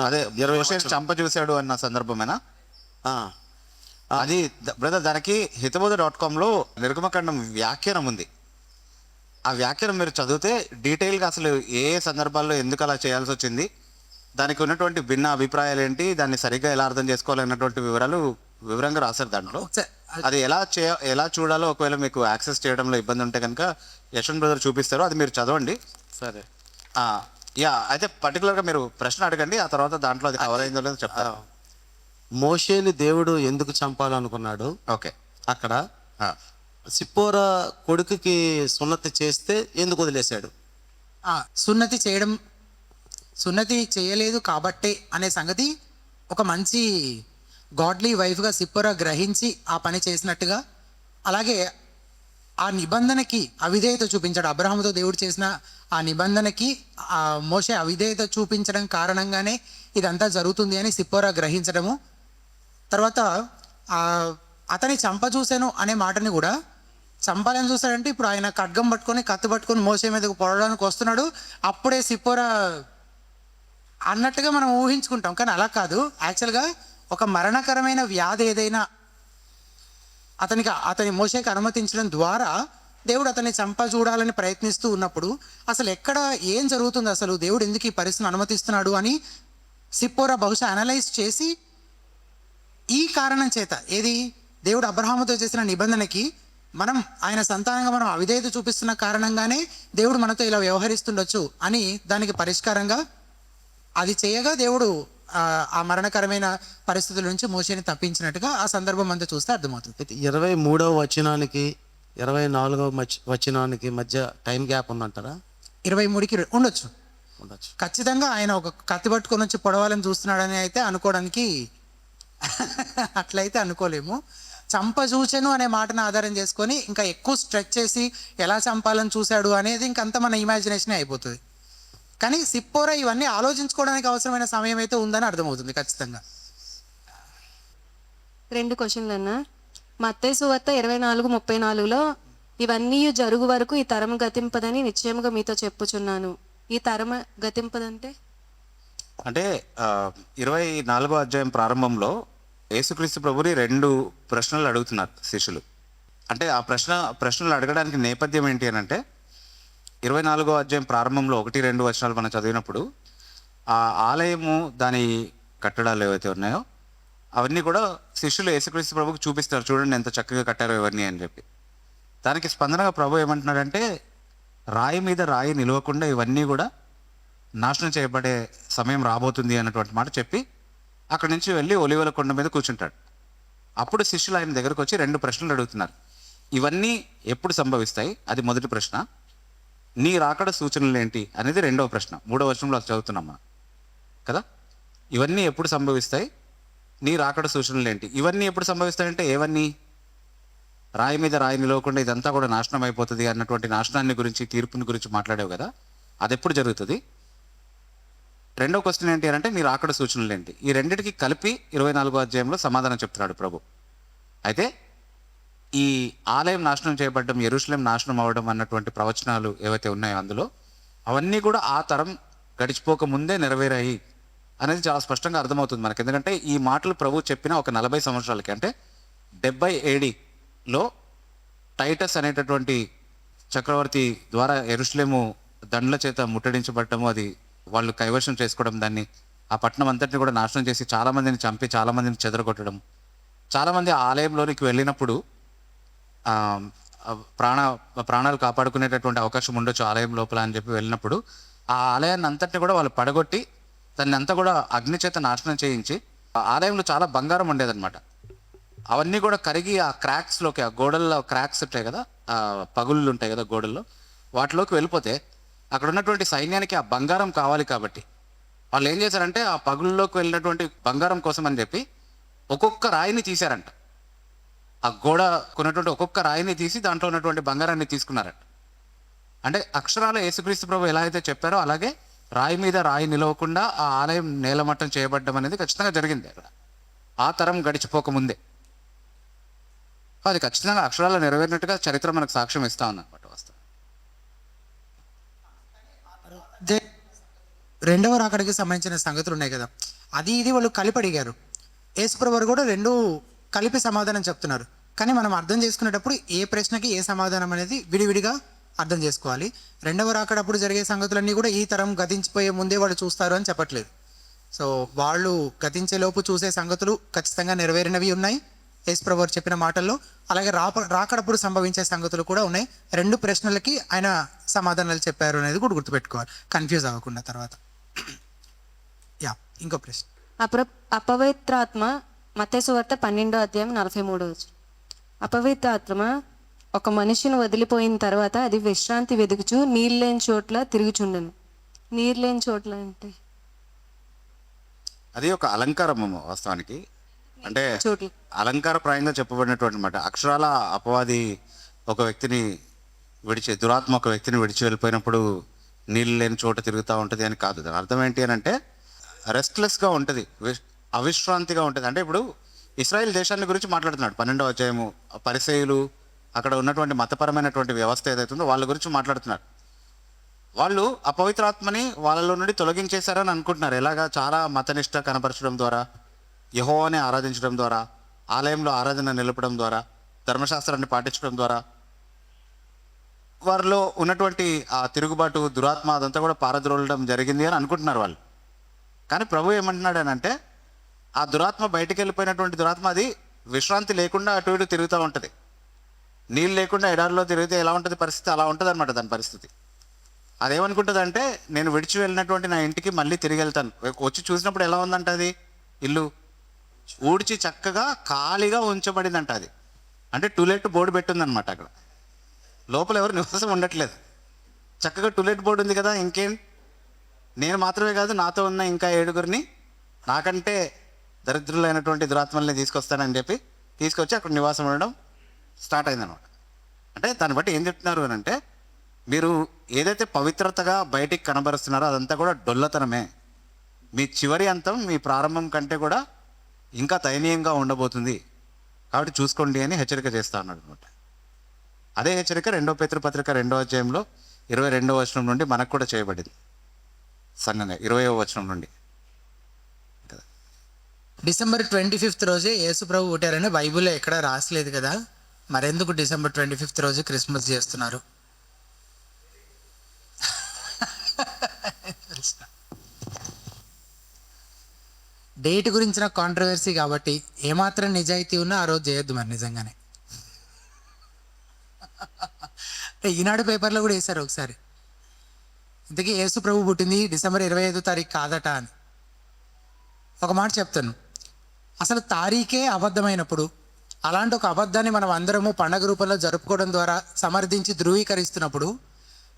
అదే మోషే చంప చూశాడు అన్న సందర్భమేనా? అది బ్రదర్, దానికి హితబోధ.comలో నిర్గమకాండం వ్యాఖ్యానం ఉంది. ఆ వ్యాఖ్యానం మీరు చదివితే డీటెయిల్గా అసలు ఏ సందర్భాల్లో ఎందుకు అలా చేయాల్సి వచ్చింది, దానికి ఉన్నటువంటి భిన్న అభిప్రాయాలు ఏంటి, దాన్ని సరిగ్గా ఎలా అర్థం చేసుకోవాలన్నటువంటి వివరాలు వివరంగా రాశారు దాంట్లో. అది ఎలా చూడాలో ఒకవేళ మీకు యాక్సెస్ చేయడంలో ఇబ్బంది ఉంటే కనుక యశ్వంత్ బ్రదర్ చూపిస్తారు, అది మీరు చదవండి. సరే. అయితే పర్టికులర్గా మీరు ప్రశ్న అడగండి, ఆ తర్వాత దాంట్లో అది కవర్ అయిందో లేదో చెప్తారు. మోషేని దేవుడు ఎందుకు చంపాలనుకున్నాడు? ఓకే. అక్కడ సిప్పోరా కొడుకుకి సున్నతి చేస్తే ఎందుకు వదిలేశాడు? సున్నతి చేయలేదు కాబట్టే అనే సంగతి ఒక మంచి గాడ్లీ వైఫ్గా సిప్పోరా గ్రహించి ఆ పని చేసినట్టుగా, అలాగే ఆ నిబంధనకి అవిధేయత చూపించాడు. అబ్రహాముతో దేవుడు చేసిన ఆ నిబంధనకి మోషే అవిధేయత చూపించడం కారణంగానే ఇదంతా జరుగుతుంది అని సిప్పోరా గ్రహించడము. తర్వాత అతని చంప చూశాను అనే మాటని కూడా చంపాలని చూశాడంటే ఇప్పుడు ఆయన ఖడ్గం పట్టుకొని కత్తి పట్టుకొని మోషే మీదకు పొడడానికి వస్తున్నాడు, అప్పుడే సిప్పోరా అన్నట్టుగా మనం ఊహించుకుంటాం. కానీ అలా కాదు. యాక్చువల్గా ఒక మరణకరమైన వ్యాధి ఏదైనా అతని మోషేకి అనుమతించడం ద్వారా దేవుడు అతన్ని చంప చూడాలని ప్రయత్నిస్తూ ఉన్నప్పుడు అసలు ఎక్కడ ఏం జరుగుతుంది, అసలు దేవుడు ఎందుకు ఈ పరిస్థితిని అనుమతిస్తున్నాడు అని సిప్పోరా బహుశా అనలైజ్ చేసి ఈ కారణం చేత ఏది దేవుడు అబ్రహాముతో చేసిన నిబంధనకి మనం ఆయన సంతానంగా మనం అవిధేయత చూపిస్తున్న కారణంగానే దేవుడు మనతో ఇలా వ్యవహరిస్తుండొచ్చు అని దానికి పరిష్కారంగా అది చేయగా దేవుడు ఆ మరణకరమైన పరిస్థితుల నుంచి మోషేని తప్పించినట్టుగా ఆ సందర్భం అంతా చూస్తే అర్థమవుతుంది. 23వ వచనానికి 24వ వచనానికి మధ్య టైం గ్యాప్ ఉందంటారా? 23కి ఉండొచ్చు. ఖచ్చితంగా ఆయన ఒక కత్తి పట్టుకొని వచ్చి పొడవాలని చూస్తున్నాడని అయితే అనుకోవడానికి అట్లయితే అనుకోలేము. చంప చూచెను అనే మాటను ఆధారం చేసుకొని ఇంకా ఎక్కువ స్ట్రెచ్ చేసి ఎలా చంపాలని చూశాడు అనేది ఇంకంతా మన ఇమాజినేషనే అయిపోతుంది. కానీ సిప్పోరా ఇవన్నీ ఆలోచించుకోవడానికి అవసరమైన సమయం అయితే ఉందని అర్థమవుతుంది ఖచ్చితంగా. 2 క్వశ్చన్లు అన్న. మత్తయి సువార్త 24:34లో ఇవన్నీ జరుగు వరకు ఈ తరం గతింపదని నిశ్చయముగా మీతో చెప్పుచున్నాను. ఈ తరం గతింపదంటే అంటే 24వ అధ్యాయం ప్రారంభంలో యేసుక్రీస్తు ప్రభుని 2 ప్రశ్నలు అడుగుతున్నారు శిష్యులు. అంటే ఆ ప్రశ్నలు అడగడానికి నేపథ్యం ఏంటి అని అంటే 24వ అధ్యాయం ప్రారంభంలో 1-2 వచనాలు మనం చదివినప్పుడు ఆ ఆలయము దాని కట్టడాలు ఏవైతే ఉన్నాయో అవన్నీ కూడా శిష్యులు యేసుక్రీస్తు ప్రభుకి చూపిస్తారు, చూడండి ఎంత చక్కగా కట్టారో ఇవన్నీ అని చెప్పి. దానికి స్పందనగా ప్రభు ఏమంటున్నాడంటే రాయి మీద రాయి నిలవకుండా ఇవన్నీ కూడా నాశనం చేయబడే సమయం రాబోతుంది అన్నటువంటి మాట చెప్పి అక్కడి నుంచి వెళ్ళి ఒలివల కొండ మీద కూర్చుంటాడు. అప్పుడు శిష్యులు ఆయన దగ్గరకు వచ్చి 2 ప్రశ్నలు అడుగుతున్నారు. ఇవన్నీ ఎప్పుడు సంభవిస్తాయి? అది మొదటి ప్రశ్న. నీ రాకడ సూచనలు ఏంటి అనేది 2వ ప్రశ్న. 3వ వచనంలో చదువుతున్నాం మనం కదా. ఇవన్నీ ఎప్పుడు సంభవిస్తాయి, నీ రాకడ సూచనలు ఏంటి? ఇవన్నీ ఎప్పుడు సంభవిస్తాయంటే ఏవన్నీ? రాయి మీద రాయి నిలవకుండా ఇదంతా కూడా నాశనం అయిపోతుంది అన్నటువంటి నాశనాన్ని గురించి, తీర్పుని గురించి మాట్లాడావు కదా, అది ఎప్పుడు జరుగుతుంది? రెండో క్వశ్చన్ ఏంటి అంటే నీ రాకడ సూచనలు ఏంటి? ఈ రెండింటికి కలిపి 24వ అధ్యాయంలో సమాధానం చెప్తున్నాడు ప్రభు. అయితే ఈ ఆలయం నాశనం చేయబడ్డం, యెరూషలేం నాశనం అవ్వడం అన్నటువంటి ప్రవచనాలు ఏవైతే ఉన్నాయో అందులో అవన్నీ కూడా ఆ తరం గడిచిపోక ముందే నెరవేరాయి అనేది చాలా స్పష్టంగా అర్థమవుతుంది మనకి. ఎందుకంటే ఈ మాటలు ప్రభు చెప్పిన ఒక 40 సంవత్సరాలకి, అంటే 70 ADలో టైటస్ అనేటటువంటి చక్రవర్తి ద్వారా యెరూషలేము దండ్ల చేత ముట్టడించబడటము, అది వాళ్ళు కైవశం చేసుకోవడం, దాన్ని ఆ పట్టణం అంతటిని కూడా నాశనం చేసి చాలామందిని చంపి చాలామందిని చెదరగొట్టడం. చాలామంది ఆ ఆలయంలోనికి వెళ్ళినప్పుడు ప్రాణాలు కాపాడుకునేటటువంటి అవకాశం ఉండొచ్చు ఆలయం లోపల అని చెప్పి వెళ్ళినప్పుడు ఆ ఆలయాన్ని అంతటిని కూడా వాళ్ళు పడగొట్టి దాన్ని అంతా కూడా అగ్ని చేత నాశనం చేయించి, ఆ ఆలయంలో చాలా బంగారం ఉండేదన్నమాట. అవన్నీ కూడా కరిగి ఆ క్రాక్స్లోకి, ఆ గోడల్లో క్రాక్స్ ఉంటాయి కదా, ఆ పగుళ్ళు ఉంటాయి కదా గోడల్లో, వాటిలోకి వెళ్ళిపోతే అక్కడ ఉన్నటువంటి సైన్యానికి ఆ బంగారం కావాలి కాబట్టి వాళ్ళు ఏం చేశారంటే ఆ పగుళ్ళలోకి వెళ్ళినటువంటి బంగారం కోసం అని చెప్పి ఒక్కొక్క రాయిని తీశారంట. ఆ గోడ కొన్నటువంటి ఒక్కొక్క రాయిని తీసి దాంట్లో ఉన్నటువంటి బంగారాన్ని తీసుకున్నారంట. అంటే అక్షరాల యేసుక్రీస్తు ప్రభు ఎలా అయితే చెప్పారో అలాగే రాయి మీద రాయి నిలవకుండా ఆ ఆలయం నేలమట్టం చేయబడ్డం అనేది ఖచ్చితంగా జరిగింది అక్కడ, ఆ తరం గడిచిపోకముందే. అది ఖచ్చితంగా అక్షరాలు నెరవేరినట్టుగా చరిత్ర మనకు సాక్ష్యం ఇస్తా ఉందన్నమాట. వాస్తవం రెండవ రాకడికి సంబంధించిన సంగతులు ఉన్నాయి కదా, అది ఇది వాళ్ళు కలిపి అడిగారు. యేసుప్రభు వారు కూడా రెండు కలిపి సమాధానం చెప్తున్నారు. కానీ మనం అర్థం చేసుకునేటప్పుడు ఏ ప్రశ్నకి ఏ సమాధానం అనేది విడివిడిగా అర్థం చేసుకోవాలి. రెండవ రాకడప్పుడు జరిగే సంగతులన్నీ కూడా ఈ తరం గతించిపోయే ముందే వాళ్ళు చూస్తారు అని చెప్పట్లేదు. సో వాళ్ళు గతించేలోపు చూసే సంగతులు ఖచ్చితంగా నెరవేరినవి ఉన్నాయి యేసుప్రభు వారు చెప్పిన మాటల్లో. అలాగే రాకడప్పుడు సంభవించే సంగతులు కూడా ఉన్నాయి. రెండు ప్రశ్నలకి ఆయన సమాధానాలు చెప్పారు అనేది కూడా గుర్తుపెట్టుకోవాలి, కన్ఫ్యూజ్ అవ్వకుండా తర్వాత. యా, ఇంకో ప్రశ్న. అపవిత్రాత్మ మత్తయి సువార్త 12వ అధ్యాయం 43. అపవిత్రాత్మ ఒక మనిషిని వదిలిపోయిన తర్వాత అది విశ్రాంతి వెదుకుచు నీళ్ళేని చోట్ల తిరుగుచుండను. నీళ్ళేని చోట్ల అంటే అది ఒక అలంకారము వాస్తవానికి, అంటే చోట్ల అలంకారప్రాయంగా చెప్పబడినటువంటి మాట. అక్షరాల అపవాది ఒక వ్యక్తిని దురాత్మ ఒక వ్యక్తిని విడిచి వెళ్ళిపోయినప్పుడు నీళ్ళు లేని చోట తిరుగుతూ ఉంటుంది అని కాదు. దాని అర్థం ఏంటి అని అంటే రెస్ట్లెస్గా ఉంటుంది, అవిశ్రాంతిగా ఉంటుంది. అంటే ఇప్పుడు ఇశ్రాయేల్ దేశాన్ని గురించి మాట్లాడుతున్నాడు 12వ అధ్యాయము. పరిసయ్యులు, అక్కడ ఉన్నటువంటి మతపరమైనటువంటి వ్యవస్థ ఏదైతుందో వాళ్ళ గురించి మాట్లాడుతున్నారు. వాళ్ళు అపవిత్రాత్మని వాళ్ళలో నుండి తొలగించేశారని అనుకుంటున్నారు. ఎలాగా? చాలా మతనిష్ట కనపరచడం ద్వారా, యెహోవాని ఆరాధించడం ద్వారా, ఆలయంలో ఆరాధన నిలపడం ద్వారా, ధర్మశాస్త్రాన్ని పాటించడం ద్వారా వారిలో ఉన్నటువంటి ఆ తిరుగుబాటు, దురాత్మ అదంతా కూడా పారద్రోలడం జరిగింది అని అనుకుంటున్నారు వాళ్ళు. కానీ ప్రభు ఏమంటున్నాడు అని అంటే ఆ దురాత్మ బయటికి వెళ్ళిపోయినటువంటి దురాత్మ అది విశ్రాంతి లేకుండా అటు ఇటు తిరుగుతూ ఉంటుంది. నీళ్ళు లేకుండా ఎడారిలో తిరిగితే ఎలా ఉంటుంది పరిస్థితి, అలా ఉంటుంది అనమాట దాని పరిస్థితి. అదేమనుకుంటుంది అంటే నేను విడిచి వెళ్ళినటువంటి నా ఇంటికి మళ్ళీ తిరిగి వెళ్తాను. వచ్చి చూసినప్పుడు ఎలా ఉందంట, అది ఇల్లు ఊడ్చి చక్కగా ఖాళీగా ఉంచబడిందంట. అది అంటే టూలెట్ బోర్డు పెట్టిందనమాట. అక్కడ లోపల ఎవరు నివాసం ఉండట్లేదు. చక్కగా టూలెట్ బోర్డు ఉంది కదా, ఇంకేం, నేను మాత్రమే కాదు నాతో ఉన్న ఇంకా 7గురిని నాకంటే దరిద్రులైనటువంటి దురాత్మల్ని తీసుకొస్తానని చెప్పి తీసుకొచ్చి అక్కడ నివాసం ఉండడం స్టార్ట్ అయిందనమాట. అంటే దాన్ని బట్టి ఏం చెప్తున్నారు అని అంటే మీరు ఏదైతే పవిత్రతగా బయటికి కనబరుస్తున్నారో అదంతా కూడా డొల్లతనమే. మీ చివరి అంతం మీ ప్రారంభం కంటే కూడా ఇంకా దయనీయంగా ఉండబోతుంది, కాబట్టి చూసుకోండి అని హెచ్చరిక చేస్తా అన్నాడు అనమాట. అదే హెచ్చరిక 2వ పేతురు పత్రిక 2వ అధ్యాయంలో 22వ వచనం నుండి మనకు కూడా చేయబడింది. సంఘంగా 20వ వచనం నుండి. డిసెంబర్ 25th రోజే యేసు ప్రభు పుట్టారని బైబిల్లో ఎక్కడా రాసలేదు కదా, మరెందుకు డిసెంబర్ 25th రోజు క్రిస్మస్ చేస్తున్నారు? డేట్ గురించిన కాంట్రవర్సీ కాబట్టి ఏమాత్రం నిజాయితీ ఉన్నా ఆ రోజు చేయొద్దు మరి నిజంగానే. ఈనాడు పేపర్లో కూడా వేశారు ఒకసారి, ఇంతకీ యేసు ప్రభు పుట్టింది డిసెంబర్ 25వ తారీఖు కాదట అని. ఒక మాట చెప్తాను, అసలు తారీఖే అబద్ధమైనప్పుడు అలాంటి ఒక అబద్ధాన్ని మనం అందరము పండగ రూపంలో జరుపుకోవడం ద్వారా సమర్థించి ధృవీకరిస్తున్నప్పుడు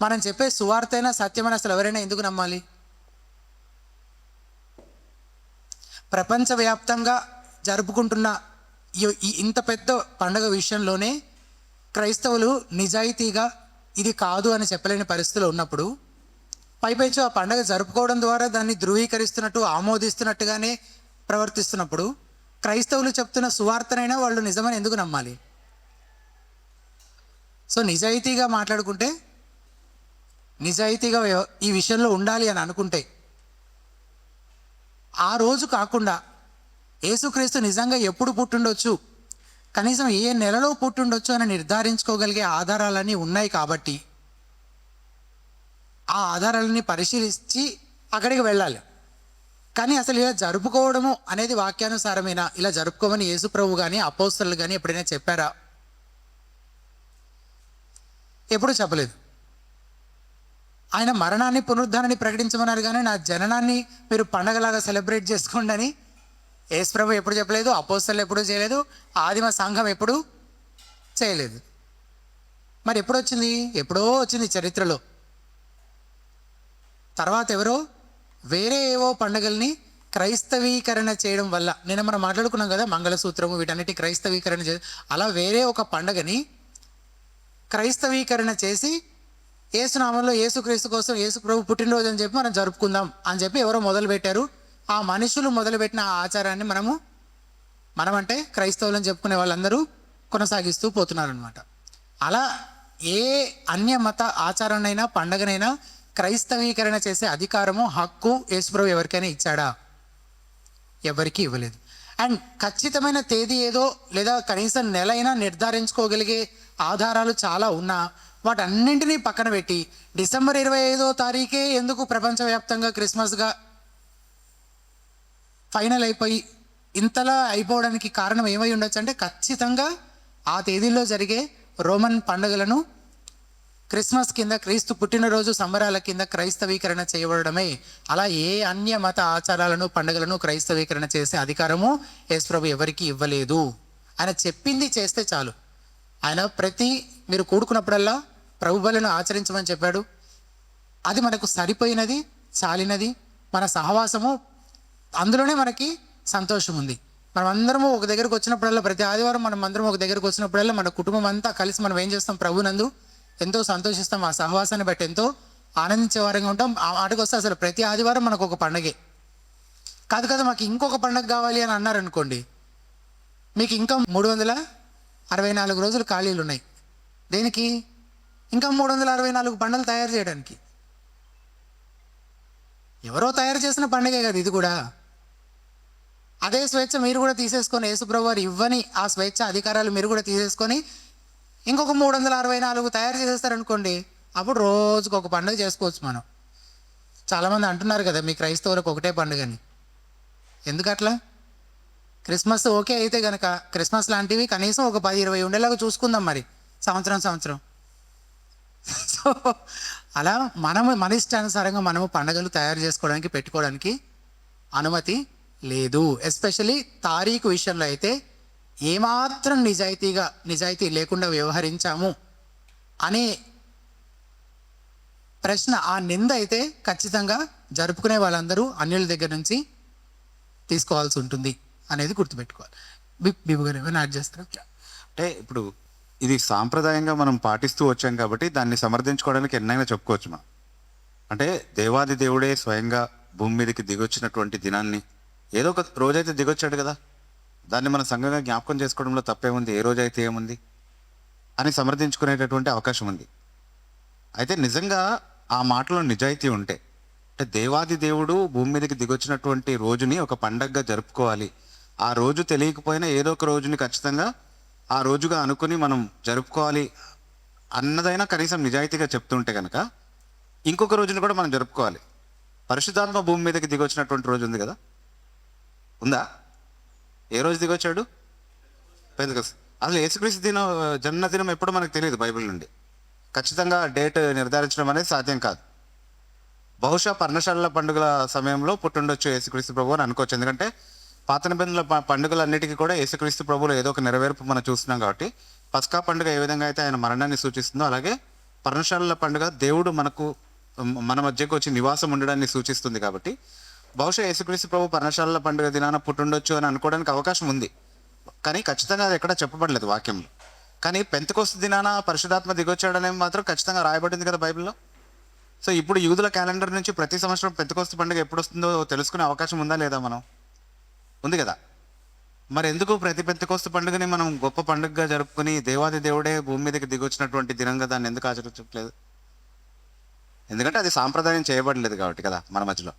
మనం చెప్పే సువార్తైన సత్యమని అసలు ఎవరైనా ఎందుకు నమ్మాలి? ప్రపంచవ్యాప్తంగా జరుపుకుంటున్న ఈ ఇంత పెద్ద పండగ విషయంలోనే క్రైస్తవులు నిజాయితీగా ఇది కాదు అని చెప్పలేని పరిస్థితిలో ఉన్నప్పుడు పైపైచు ఆ పండగ జరుపుకోవడం ద్వారా దాన్ని ధృవీకరిస్తున్నట్టు ఆమోదిస్తున్నట్టుగానే ప్రవర్తిస్తున్నప్పుడు క్రైస్తవులు చెప్తున్న సువార్తనైనా వాళ్ళు నిజమని ఎందుకు నమ్మాలి? సో నిజాయితీగా మాట్లాడుకుంటే, నిజాయితీగా ఈ విషయంలో ఉండాలి అని అనుకుంటే, ఆ రోజు కాకుండా యేసుక్రీస్తు నిజంగా ఎప్పుడు పుట్టుండొచ్చు, కనీసం ఏ నెలలో పుట్టుండొచ్చు అని నిర్ధారించుకోగలిగే ఆధారాలన్నీ ఉన్నాయి కాబట్టి ఆ ఆధారాలని పరిశీలించి అక్కడికి వెళ్ళాలి. కానీ అసలు ఇలా జరుపుకోవడము అనేది వాక్యానుసారమేనా? ఇలా జరుపుకోమని యేసు ప్రభు కానీ అపోస్తలులు కానీ ఎప్పుడైనా చెప్పారా? ఎప్పుడూ చెప్పలేదు. ఆయన మరణాన్ని పునరుద్ధానాన్ని ప్రకటించమన్నారు, కానీ నా జననాన్ని మీరు పండగలాగా సెలబ్రేట్ చేసుకోండి అని యేసు ప్రభు ఎప్పుడు చెప్పలేదు, అపోస్తలు ఎప్పుడూ చేయలేదు, ఆదిమ సంఘం ఎప్పుడూ చేయలేదు. మరి ఎప్పుడు వచ్చింది? ఎప్పుడో వచ్చింది చరిత్రలో. తర్వాత ఎవరో వేరే ఏవో పండుగల్ని క్రైస్తవీకరణ చేయడం వల్ల, నేను మనం మాట్లాడుకున్నాం కదా, మంగళసూత్రము వీటన్నిటి క్రైస్తవీకరణ అలా వేరే ఒక పండుగని క్రైస్తవీకరణ చేసి యేసునామంలో యేసుక్రీస్తు కోసం యేసు ప్రభు పుట్టినరోజు అని చెప్పి మనం జరుపుకుందాం అని చెప్పి ఎవరో మొదలుపెట్టారు. ఆ మనుషులు మొదలుపెట్టిన ఆ ఆచారాన్ని మనమంటే క్రైస్తవులని చెప్పుకునే వాళ్ళందరూ కొనసాగిస్తూ పోతున్నారనమాట. అలా ఏ అన్య మత ఆచారాన్నైనా పండగనైనా క్రైస్తవీకరణ చేసే అధికారము, హక్కు యేసుప్రభు ఎవరికైనా ఇచ్చాడా? ఎవరికి ఇవ్వలేదు. అండ్ ఖచ్చితమైన తేదీ ఏదో లేదా కనీసం నెల అయినా నిర్ధారించుకోగలిగే ఆధారాలు చాలా ఉన్నా వాటన్నింటినీ పక్కన పెట్టి డిసెంబర్ 25వ తారీఖే ఎందుకు ప్రపంచవ్యాప్తంగా క్రిస్మస్గా ఫైనల్ అయిపోయి ఇంతలా అయిపోవడానికి కారణం ఏమై ఉండొచ్చు అంటే, ఖచ్చితంగా ఆ తేదీల్లో జరిగే రోమన్ పండుగలను క్రిస్మస్ కింద, క్రీస్తు పుట్టినరోజు సంబరాల కింద క్రైస్తవీకరణ చేయబడమే. అలా ఏ అన్య మత ఆచారాలను పండుగలను క్రైస్తవీకరణ చేసే అధికారము యేసుప్రభు ఎవరికి ఇవ్వలేదు. ఆయన చెప్పింది చేస్తే చాలు. ఆయన మీరు కూడుకున్నప్పుడల్లా ప్రభు బలులను ఆచరించమని చెప్పాడు. అది మనకు సరిపోయినది, చాలినది. మన సహవాసము, అందులోనే మనకి సంతోషం ఉంది. మనం అందరము ఒక దగ్గరకు వచ్చినప్పుడల్లా, ప్రతి ఆదివారం మనం అందరం ఒక దగ్గరకు వచ్చినప్పుడల్లా మన కుటుంబం అంతా కలిసి మనం ఏం చేస్తాం? ప్రభునందు ఎంతో సంతోషిస్తాం. ఆ సహవాసాన్ని బట్టి ఎంతో ఆనందించే వారంగా ఉంటాం. ఆ ఆటకు వస్తే అసలు ప్రతి ఆదివారం మనకు ఒక పండగే కాదు కదా. మాకు ఇంకొక పండగ కావాలి అని అన్నారనుకోండి, మీకు ఇంకా 364 రోజులు ఖాళీలు ఉన్నాయి. దేనికి? ఇంకా 364 పండుగలు తయారు చేయడానికి. ఎవరో తయారు చేసిన పండుగే కదా ఇది కూడా. అదే స్వేచ్ఛ మీరు కూడా తీసేసుకొని, యేసుప్రభు వారు ఇవ్వని ఆ స్వేచ్ఛ అధికారాలు మీరు కూడా తీసేసుకొని ఇంకొక 364 తయారు చేసేస్తారనుకోండి, అప్పుడు రోజుకు ఒక పండుగ చేసుకోవచ్చు మనం. చాలామంది అంటున్నారు కదా, మీ క్రైస్తవులకు ఒకటే పండుగని. ఎందుకు అట్లా? క్రిస్మస్ ఓకే అయితే కనుక క్రిస్మస్ లాంటివి కనీసం ఒక 10-20 ఉండేలాగా చూసుకుందాం మరి సంవత్సరం. సో అలా మన ఇష్టానుసారంగా మనము పండుగలు తయారు చేసుకోవడానికి, పెట్టుకోవడానికి అనుమతి లేదు. ఎస్పెషలీ తారీఖు విషయంలో అయితే ఏమాత్రం నిజాయితీ లేకుండా వ్యవహరించాము అనే ప్రశ్న, ఆ నింద అయితే ఖచ్చితంగా జరుపుకునే వాళ్ళందరూ అన్యుల దగ్గర నుంచి తీసుకోవాల్సి ఉంటుంది అనేది గుర్తుపెట్టుకోవాలి. బిబు గారు ఏమైనా యాడ్ చేస్తారా? అంటే ఇప్పుడు ఇది సాంప్రదాయంగా మనం పాటిస్తూ వచ్చాం కాబట్టి దాన్ని సమర్థించుకోవడానికి ఎన్నైనా చెప్పుకోవచ్చు మనం. అంటే దేవాది దేవుడే స్వయంగా భూమి మీదకి దిగొచ్చినటువంటి దినాన్ని, ఏదో ఒక రోజైతే దిగొచ్చాడు కదా, దాన్ని మన సంఘంగా జ్ఞాపకం చేసుకోవడంలో తప్పేముంది? ఏ రోజైతే ఏముంది అని సమర్థించుకునేటటువంటి అవకాశం ఉంది. అయితే నిజంగా ఆ మాటలో నిజాయితీ ఉంటే, అంటే దేవాది దేవుడు భూమి మీదకి దిగొచ్చినటువంటి రోజుని ఒక పండగగా జరుపుకోవాలి, ఆ రోజు తెలియకపోయినా ఏదో ఒక రోజుని ఖచ్చితంగా ఆ రోజుగా అనుకుని మనం జరుపుకోవాలి అన్నదైనా కనీసం నిజాయితీగా చెప్తుంటే కనుక ఇంకొక రోజుని కూడా మనం జరుపుకోవాలి. పరిశుద్ధాత్మ భూమి మీదకి దిగొచ్చినటువంటి రోజు ఉంది కదా, ఉందా? ఏ రోజు దిగొచ్చాడు? పెంతెకొస్తు. అసలు యేసుక్రీస్తు జన్మదినం ఎప్పుడు మనకు తెలియదు బైబిల్ నుండి. ఖచ్చితంగా డేట్ నిర్ధారించడం అనేది సాధ్యం కాదు. బహుశా పర్ణశాలల పండుగల సమయంలో పుట్టుండొచ్చు యేసుక్రీస్తు ప్రభు అని అనుకోవచ్చు. ఎందుకంటే పాత నిబంధనల పండుగలన్నిటికీ కూడా యేసుక్రీస్తు ప్రభువులో ఏదో ఒక నెరవేర్పు మనం చూస్తున్నాం కాబట్టి, పస్కా పండుగ ఏ విధంగా అయితే ఆయన మరణాన్ని సూచిస్తుందో, అలాగే పర్ణశాలల పండుగ దేవుడు మన మధ్యకు వచ్చి నివాసం ఉండడాన్ని సూచిస్తుంది. కాబట్టి బహుశా యేసుక్రీస్తు ప్రభు పర్ణశాలల పండుగ దినాన పుట్టుండొచ్చు అని అనుకోవడానికి అవకాశం ఉంది. కానీ ఖచ్చితంగా అది ఎక్కడ చెప్పబడలేదు వాక్యంలో. కానీ పెంతెకొస్తు దినాన పరిశుధాత్మ దిగొచ్చాడనేది మాత్రం ఖచ్చితంగా రాయబడింది కదా బైబిల్లో. సో ఇప్పుడు యూదుల క్యాలెండర్ నుంచి ప్రతి సంవత్సరం పెంతెకొస్తు పండుగ ఎప్పుడు వస్తుందో తెలుసుకునే అవకాశం ఉందా లేదా? మనం ఉంది కదా. మరి ఎందుకు ప్రతి పెంతెకొస్తు పండుగని మనం గొప్ప పండుగగా జరుపుకుని దేవాది దేవుడే భూమి మీదకి దిగొచ్చినటువంటి దినంగా దాన్ని ఎందుకు ఆచరించట్లేదు? ఎందుకంటే అది సాంప్రదాయం చేయబడలేదు కాబట్టి కదా మన మధ్యలో.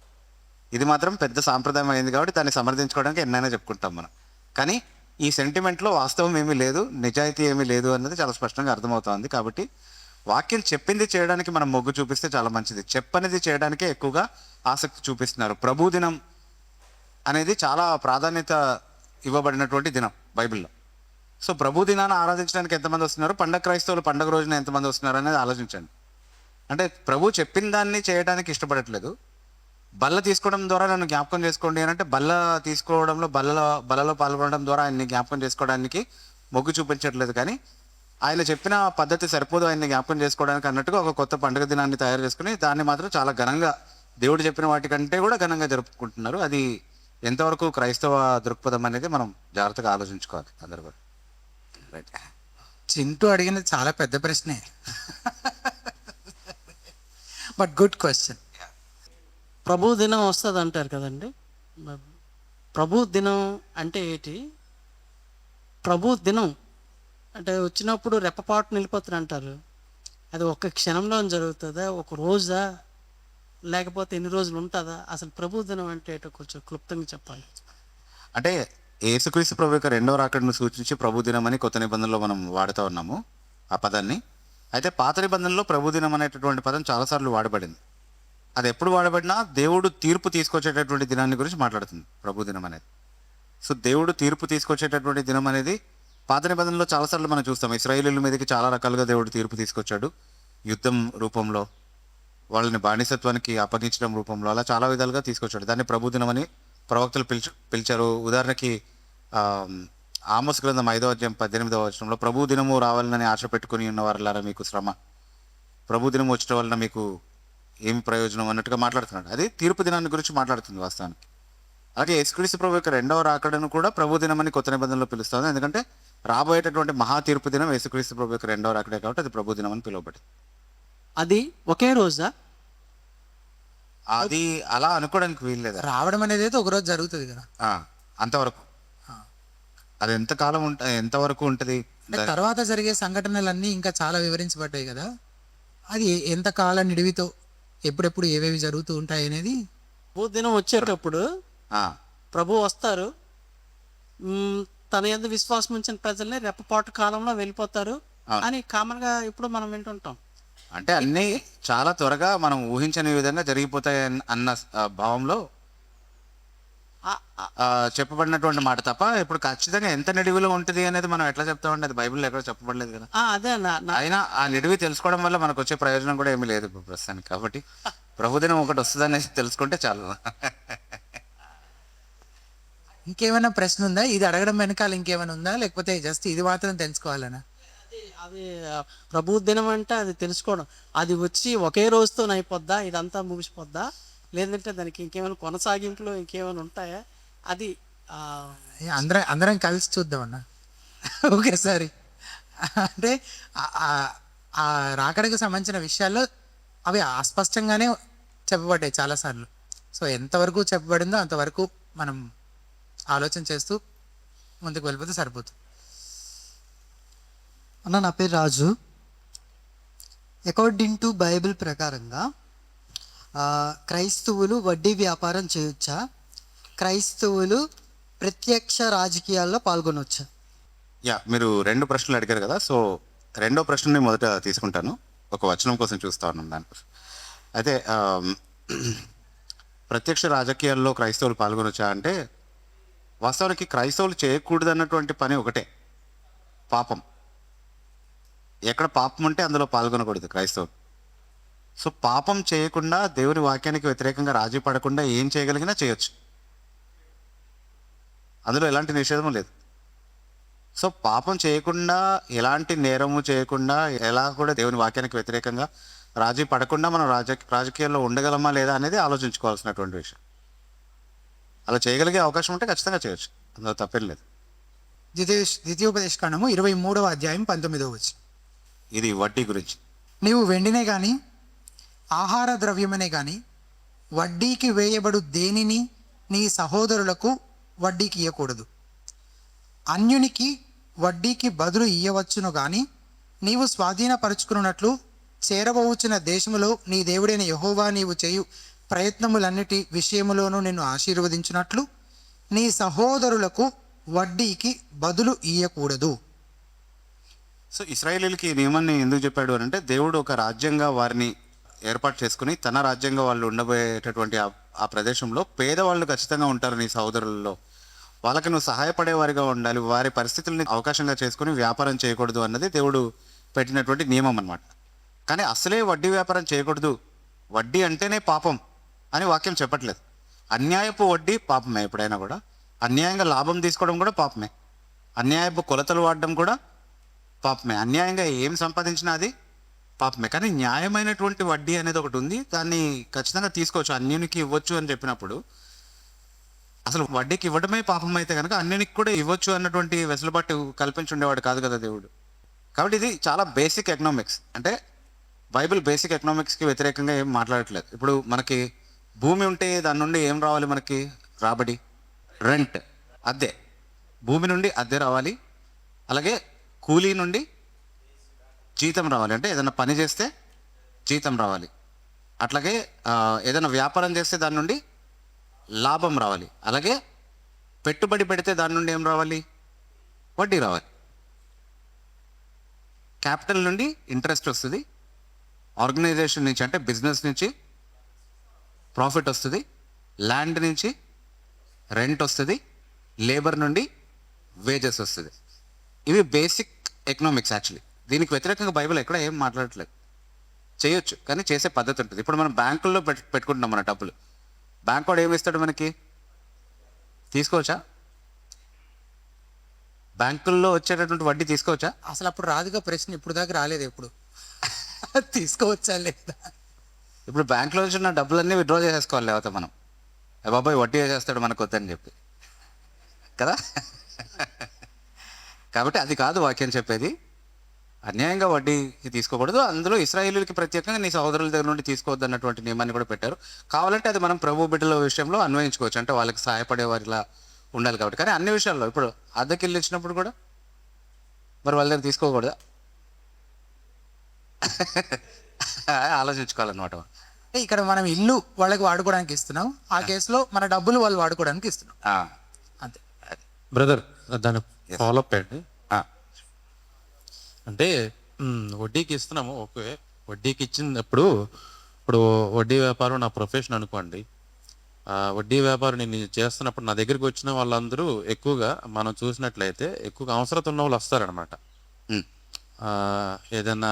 ఇది మాత్రం పెద్ద సాంప్రదాయం అయింది కాబట్టి దాన్ని సమర్థించుకోవడానికి ఎన్నైనా చెప్పుకుంటాం మనం. కానీ ఈ సెంటిమెంట్లో వాస్తవం ఏమీ లేదు, నిజాయితీ ఏమీ లేదు అన్నది చాలా స్పష్టంగా అర్థమవుతోంది. కాబట్టి వాక్యం చెప్పింది చేయడానికి మనం మొగ్గు చూపిస్తే చాలా మంచిది. చెప్పనిది చేయడానికే ఎక్కువగా ఆసక్తి చూపిస్తున్నారు. ప్రభు దినం అనేది చాలా ప్రాధాన్యత ఇవ్వబడినటువంటి దినం బైబిల్లో. సో ప్రభు దినాన్ని ఆరాధించడానికి ఎంతమంది వస్తున్నారు, పండగ క్రైస్తవులు పండగ రోజున ఎంతమంది వస్తున్నారు అనేది ఆలోచించండి. అంటే ప్రభు చెప్పిన దాన్ని చేయడానికి ఇష్టపడట్లేదు. బల్ల తీసుకోవడం ద్వారా నన్ను జ్ఞాపకం చేసుకోండి అని అంటే బల్ల తీసుకోవడంలో బల్లలో పాల్గొనడం ద్వారా ఆయన్ని జ్ఞాపకం చేసుకోవడానికి మొగ్గు చూపించట్లేదు. కానీ ఆయన చెప్పిన పద్ధతి సరిపోదు ఆయన్ని జ్ఞాపకం చేసుకోవడానికి అన్నట్టుగా ఒక కొత్త పండుగ దినాన్ని తయారు చేసుకుని దాన్ని మాత్రం చాలా ఘనంగా దేవుడు చెప్పిన వాటికంటే కూడా ఘనంగా జరుపుకుంటున్నారు. అది ఎంతవరకు క్రైస్తవ దృక్పథం అనేది మనం జాగ్రత్తగా ఆలోచించుకోవాలి అందరు కూడా. రైట్. చింటూ అడిగినది చాలా పెద్ద ప్రశ్నే, బట్ గుడ్ క్వశ్చన్. ప్రభు దినం వస్తుంది అంటారు కదండి. ప్రభు దినం అంటే ఏంటి? ప్రభు దినం అంటే వచ్చినప్పుడు రెప్పపాటు నిలిపోతుంది అంటారు. అది ఒక్క క్షణంలో జరుగుతుందా, ఒక రోజా, లేకపోతే ఎన్ని రోజులు ఉంటుందా? అసలు ప్రభు దినం అంటే ఏంటో కొంచెం క్లుప్తంగా చెప్పాలి. అంటే యేసుక్రీస్తు ప్రభు యొక్క రెండో రాకడను సూచించి ప్రభు దినం అని కొత్త నిబంధనలో మనం వాడుతూ ఉన్నాము ఆ పదాన్ని. అయితే పాత నిబంధనలో ప్రభు దినం అనేటటువంటి పదం చాలాసార్లు వాడబడింది. అది ఎప్పుడు వాడబడినా దేవుడు తీర్పు తీసుకొచ్చేటటువంటి దినాన్ని గురించి మాట్లాడుతుంది ప్రభు దినం అనేది. సో దేవుడు తీర్పు తీసుకొచ్చేటటువంటి దినం అనేది పాత నిబంధనలో చాలాసార్లు మనం చూస్తాం. ఇశ్రాయేలీయుల మీదకి చాలా రకాలుగా దేవుడు తీర్పు తీసుకొచ్చాడు. యుద్ధం రూపంలో, వాళ్ళని బానిసత్వానికి అప్పగించడం రూపంలో, అలా చాలా విధాలుగా తీసుకొచ్చాడు. దాన్ని ప్రభు దినం అని ప్రవక్తలు పిలిచారు. ఉదాహరణకి ఆమోస్ గ్రంథం 5వ అధ్యాయం 18వ వచనంలో ప్రభు దినము రావాలని ఆశ పెట్టుకుని ఉన్న వారిలారా మీకు శ్రమ, ప్రభు దినం వచ్చడం వలన మీకు ఏమి ప్రయోజనం అన్నట్టుగా మాట్లాడుతున్నాడు. అది తీర్పు దినాన్ని గురించి మాట్లాడుతుంది వాస్తవానికి. అలాగే యేసుక్రీస్తు ప్రభు యొక్క రెండవ రాకడను కూడా ప్రభు దినం అని కొత్త నిబంధనలో పిలుస్తుంది. ఎందుకంటే రాబోయేటటువంటి మహా తీర్పు దినం యేసుక్రీస్తు ప్రభు యొక్క రెండవ రాకడే కాబట్టి అది ప్రభు దినం అని పిలువబడింది. అది ఒకే రోజా? అది అలా అనుకోవడానికి వీల్లేదు. రావడం అనేది అయితే ఒక రోజు జరుగుతుంది కదా, అంతవరకు. అది ఎంతవరకు ఉంటుంది? తర్వాత జరిగే సంఘటనలన్నీ ఇంకా చాలా వివరించబడ్డాయి కదా. అది ఎంత కాల నిడివితో ఎప్పుడెప్పుడు ఏవేవి జరుగుతూ ఉంటాయి అనేది. ప్రభు దినం వచ్చేటప్పుడు ప్రభు వస్తారు, తన యందు విశ్వాసం ఉంచిన ప్రజల్ని రెప్పపాటు కాలంలో వెళ్ళిపోతారు అని కామన్గా ఇప్పుడు మనం వింటుంటాం. అంటే అన్నీ చాలా త్వరగా మనం ఊహించని విధంగా జరిగిపోతాయి అన్న భావంలో చెప్పబడినటువంటి మాట తప్ప ఇప్పుడు ఖచ్చితంగా ఎంత నిడివిలో ఉంటుంది అనేది మనం ఎట్లా చెప్తామండి? అది బైబిల్లో ఎక్కడ చెప్పబడలేదు కదా. అదే అయినా ఆ నిడివి తెలుసుకోవడం వల్ల మనకు వచ్చే ప్రయోజనం కూడా ఏమీ లేదు ఇప్పుడు ప్రస్తుతానికి. కాబట్టి ప్రభుదినం ఒకటి వస్తుందని తెలుసుకుంటే చాలు. ఇంకేమైనా ప్రశ్న ఉందా? ఇది అడగడం వెనకాల ఇంకేమైనా ఉందా, లేకపోతే జస్ట్ ఇది మాత్రం తెలుసుకోవాలనా? అది ప్రభు దినం అంటే అది తెలుసుకోవడం, అది వచ్చి ఒకే రోజుతో అయిపోద్దా, ఇదంతా ముగిసిపోద్దా, లేదంటే దానికి ఇంకేమైనా కొనసాగింపులు ఇంకేమైనా ఉంటాయా? అది అందరం కలిసి చూద్దామన్నా ఒకేసారి. అంటే ఆ రాకడకు సంబంధించిన విషయాల్లో అవి అస్పష్టంగానే చెప్పబడ్డాయి చాలాసార్లు. సో ఎంతవరకు చెప్పబడిందో అంతవరకు మనం ఆలోచన చేస్తూ ముందుకు వెళ్ళిపోతే సరిపోతుంది. అన్న, నా పేరు రాజు. అకార్డింగ్ టు బైబిల్ ప్రకారంగా క్రైస్తవులు వడ్డీ వ్యాపారం చేయొచ్చా? క్రైస్తవులు ప్రత్యక్ష రాజకీయాల్లో పాల్గొనవచ్చా? మీరు 2 ప్రశ్నలు అడిగారు కదా. సో రెండో ప్రశ్నని మొదట తీసుకుంటాను. ఒక వచనం కోసం చూస్తా ఉన్నాను దానికోసం. అయితే ప్రత్యక్ష రాజకీయాల్లో క్రైస్తవులు పాల్గొనొచ్చా అంటే వాస్తవానికి క్రైస్తవులు చేయకూడదు అన్నటువంటి పని ఒకటే, పాపం. ఎక్కడ పాపం ఉంటే అందులో పాల్గొనకూడదు క్రైస్తవులు. సో పాపం చేయకుండా దేవుని వాక్యానికి వ్యతిరేకంగా రాజీ పడకుండా ఏం చేయగలిగినా చేయొచ్చు, అందులో ఎలాంటి నిషేధం లేదు. సో పాపం చేయకుండా, ఎలాంటి నేరము చేయకుండా, ఎలా కూడా దేవుని వాక్యానికి వ్యతిరేకంగా రాజీ పడకుండా మనం రాజకీయాల్లో ఉండగలమా లేదా అనేది ఆలోచించుకోవాల్సినటువంటి విషయం. అలా చేయగలిగే అవకాశం ఉంటే ఖచ్చితంగా చేయొచ్చు, అందులో తప్పేం లేదు. ద్వితీయోపదేశ కాండము 23వ అధ్యాయం 19వ వచనం. ఇది వడ్డీ గురించి. నీవు వెండినే కానీ ఆహార ద్రవ్యమనే కానీ వడ్డీకి వేయబడు దేనిని నీ సహోదరులకు వడ్డీకి ఇవ్వకూడదు. అన్యునికి వడ్డీకి బదులు ఇయ్యవచ్చును కానీ నీవు స్వాధీనపరుచుకున్నట్లు చేరబోచున్న దేశములో నీ దేవుడైన యెహోవా నీవు చేయు ప్రయత్నములన్నిటి విషయములోనూ నిన్ను ఆశీర్వదించినట్లు నీ సహోదరులకు వడ్డీకి బదులు ఇయ్యకూడదు. సో ఇశ్రాయేలీలకి ఈ నియమాన్ని ఎందుకు చెప్పాడు అని అంటే, దేవుడు ఒక రాజ్యంగా వారిని ఏర్పాటు చేసుకుని తన రాజ్యంగా వాళ్ళు ఉండబోయేటటువంటి ఆ ప్రదేశంలో పేదవాళ్ళు ఖచ్చితంగా ఉంటారు నీ సహోదరులలో. వాళ్ళకి నువ్వు సహాయపడేవారిగా ఉండాలి. వారి పరిస్థితుల్ని అవకాశంగా చేసుకుని వ్యాపారం చేయకూడదు అన్నది దేవుడు పెట్టినటువంటి నియమం అన్నమాట. కానీ అసలే వడ్డీ వ్యాపారం చేయకూడదు, వడ్డీ అంటేనే పాపం అని వాక్యం చెప్పట్లేదు. అన్యాయపు వడ్డీ పాపమే. ఎప్పుడైనా కూడా అన్యాయంగా లాభం తీసుకోవడం కూడా పాపమే. అన్యాయపు కొలతలు వాడడం కూడా పాపమే. అన్యాయంగా ఏం సంపాదించినా అది పాపమే. కానీ న్యాయమైనటువంటి వడ్డీ అనేది ఒకటి ఉంది, దాన్ని ఖచ్చితంగా తీసుకోవచ్చు. అన్యునికి ఇవ్వచ్చు అని చెప్పినప్పుడు అసలు వడ్డీకి ఇవ్వడమే పాపం అయితే కనుక అన్యునికి కూడా ఇవ్వచ్చు అన్నటువంటి వెసులుబాటు కల్పించి ఉండేవాడు కాదు కదా దేవుడు. కాబట్టి ఇది చాలా బేసిక్ ఎకనామిక్స్. అంటే బైబిల్ బేసిక్ ఎకనామిక్స్కి వ్యతిరేకంగా ఏం మాట్లాడట్లేదు. ఇప్పుడు మనకి భూమి ఉంటే దాని నుండి ఏం రావాలి? మనకి రాబడి, రెంట్, అద్దె. భూమి నుండి అద్దె రావాలి, అలాగే కూలీ నుండి జీతం రావాలి. అంటే ఏదైనా పని చేస్తే జీతం రావాలి. అట్లాగే ఏదైనా వ్యాపారం చేస్తే దాని నుండి లాభం రావాలి. అలాగే పెట్టుబడి పెడితే దాని నుండి ఏం రావాలి? వడ్డీ రావాలి. క్యాపిటల్ నుండి ఇంట్రెస్ట్ వస్తుంది, ఆర్గనైజేషన్ నుంచి అంటే బిజినెస్ నుంచి ప్రాఫిట్ వస్తుంది, ల్యాండ్ నుంచి రెంట్ వస్తుంది, లేబర్ నుండి వేజెస్ వస్తుంది. ఇవి బేసిక్ ఎకనామిక్స్ యాక్చువల్లీ. దీనికి వ్యతిరేకంగా బైబిల్ ఎక్కడ ఏం మాట్లాడట్లేదు. చేయొచ్చు, కానీ చేసే పద్ధతి ఉంటుంది. ఇప్పుడు మనం బ్యాంకుల్లో పెట్టుకుంటున్నాం మన డబ్బులు. బ్యాంక్ వాడు ఏమి ఇస్తాడు మనకి? తీసుకోవచ్చా? బ్యాంకుల్లో వచ్చేటటువంటి వడ్డీ తీసుకోవచ్చా? అసలు అప్పుడు రాదుగా ప్రశ్న, ఇప్పుడు దాకా రాలేదు. ఎప్పుడు తీసుకోవచ్చా లేదా? ఇప్పుడు బ్యాంకులో నుంచి ఉన్న డబ్బులన్నీ విత్డ్రా చేసేసుకోవాలి. లేకపోతే మనం బాబాయ్ వడ్డీ వేసేస్తాడు మనకు వద్దని చెప్పి కదా. కాబట్టి అది కాదు వాక్యం చెప్పేది. అన్యాయంగా వడ్డీ తీసుకోకూడదు. అందులో ఇశ్రాయేలీయులకి ప్రత్యేకంగా నీ సహోదరుల దగ్గర నుండి తీసుకోవద్దు అన్నటువంటి నియమాన్ని కూడా పెట్టారు. కావాలంటే అది మనం ప్రభు బిడ్డల విషయంలో అన్వయించుకోవచ్చు, అంటే వాళ్ళకి సహాయపడే వారిలా ఉండాలి కాబట్టి. కానీ అన్ని విషయాల్లో ఇప్పుడు అద్దెకిల్లు ఇచ్చినప్పుడు కూడా మరి వాళ్ళ దగ్గర తీసుకోకూడదా? ఆలోచించుకోవాలన్నమాట. అంటే ఇక్కడ మనం ఇల్లు వాళ్ళకి వాడుకోవడానికి ఇస్తున్నాం, ఆ కేసులో మన డబ్బులు వాళ్ళు వాడుకోవడానికి ఇస్తున్నాం అంతే. బ్రదర్ దాని ఫాలోఅప్ అండి. అంటే వడ్డీకి ఇస్తున్నాము, ఓకే. వడ్డీకి ఇచ్చినప్పుడు ఇప్పుడు వడ్డీ వ్యాపారం నా ప్రొఫెషన్ అనుకోండి. వడ్డీ వ్యాపారం నేను చేస్తున్నప్పుడు నా దగ్గరికి వచ్చిన వాళ్ళందరూ ఎక్కువగా మనం చూసినట్లయితే ఎక్కువగా అవసరం ఉన్న వాళ్ళు వస్తారనమాట. ఏదైనా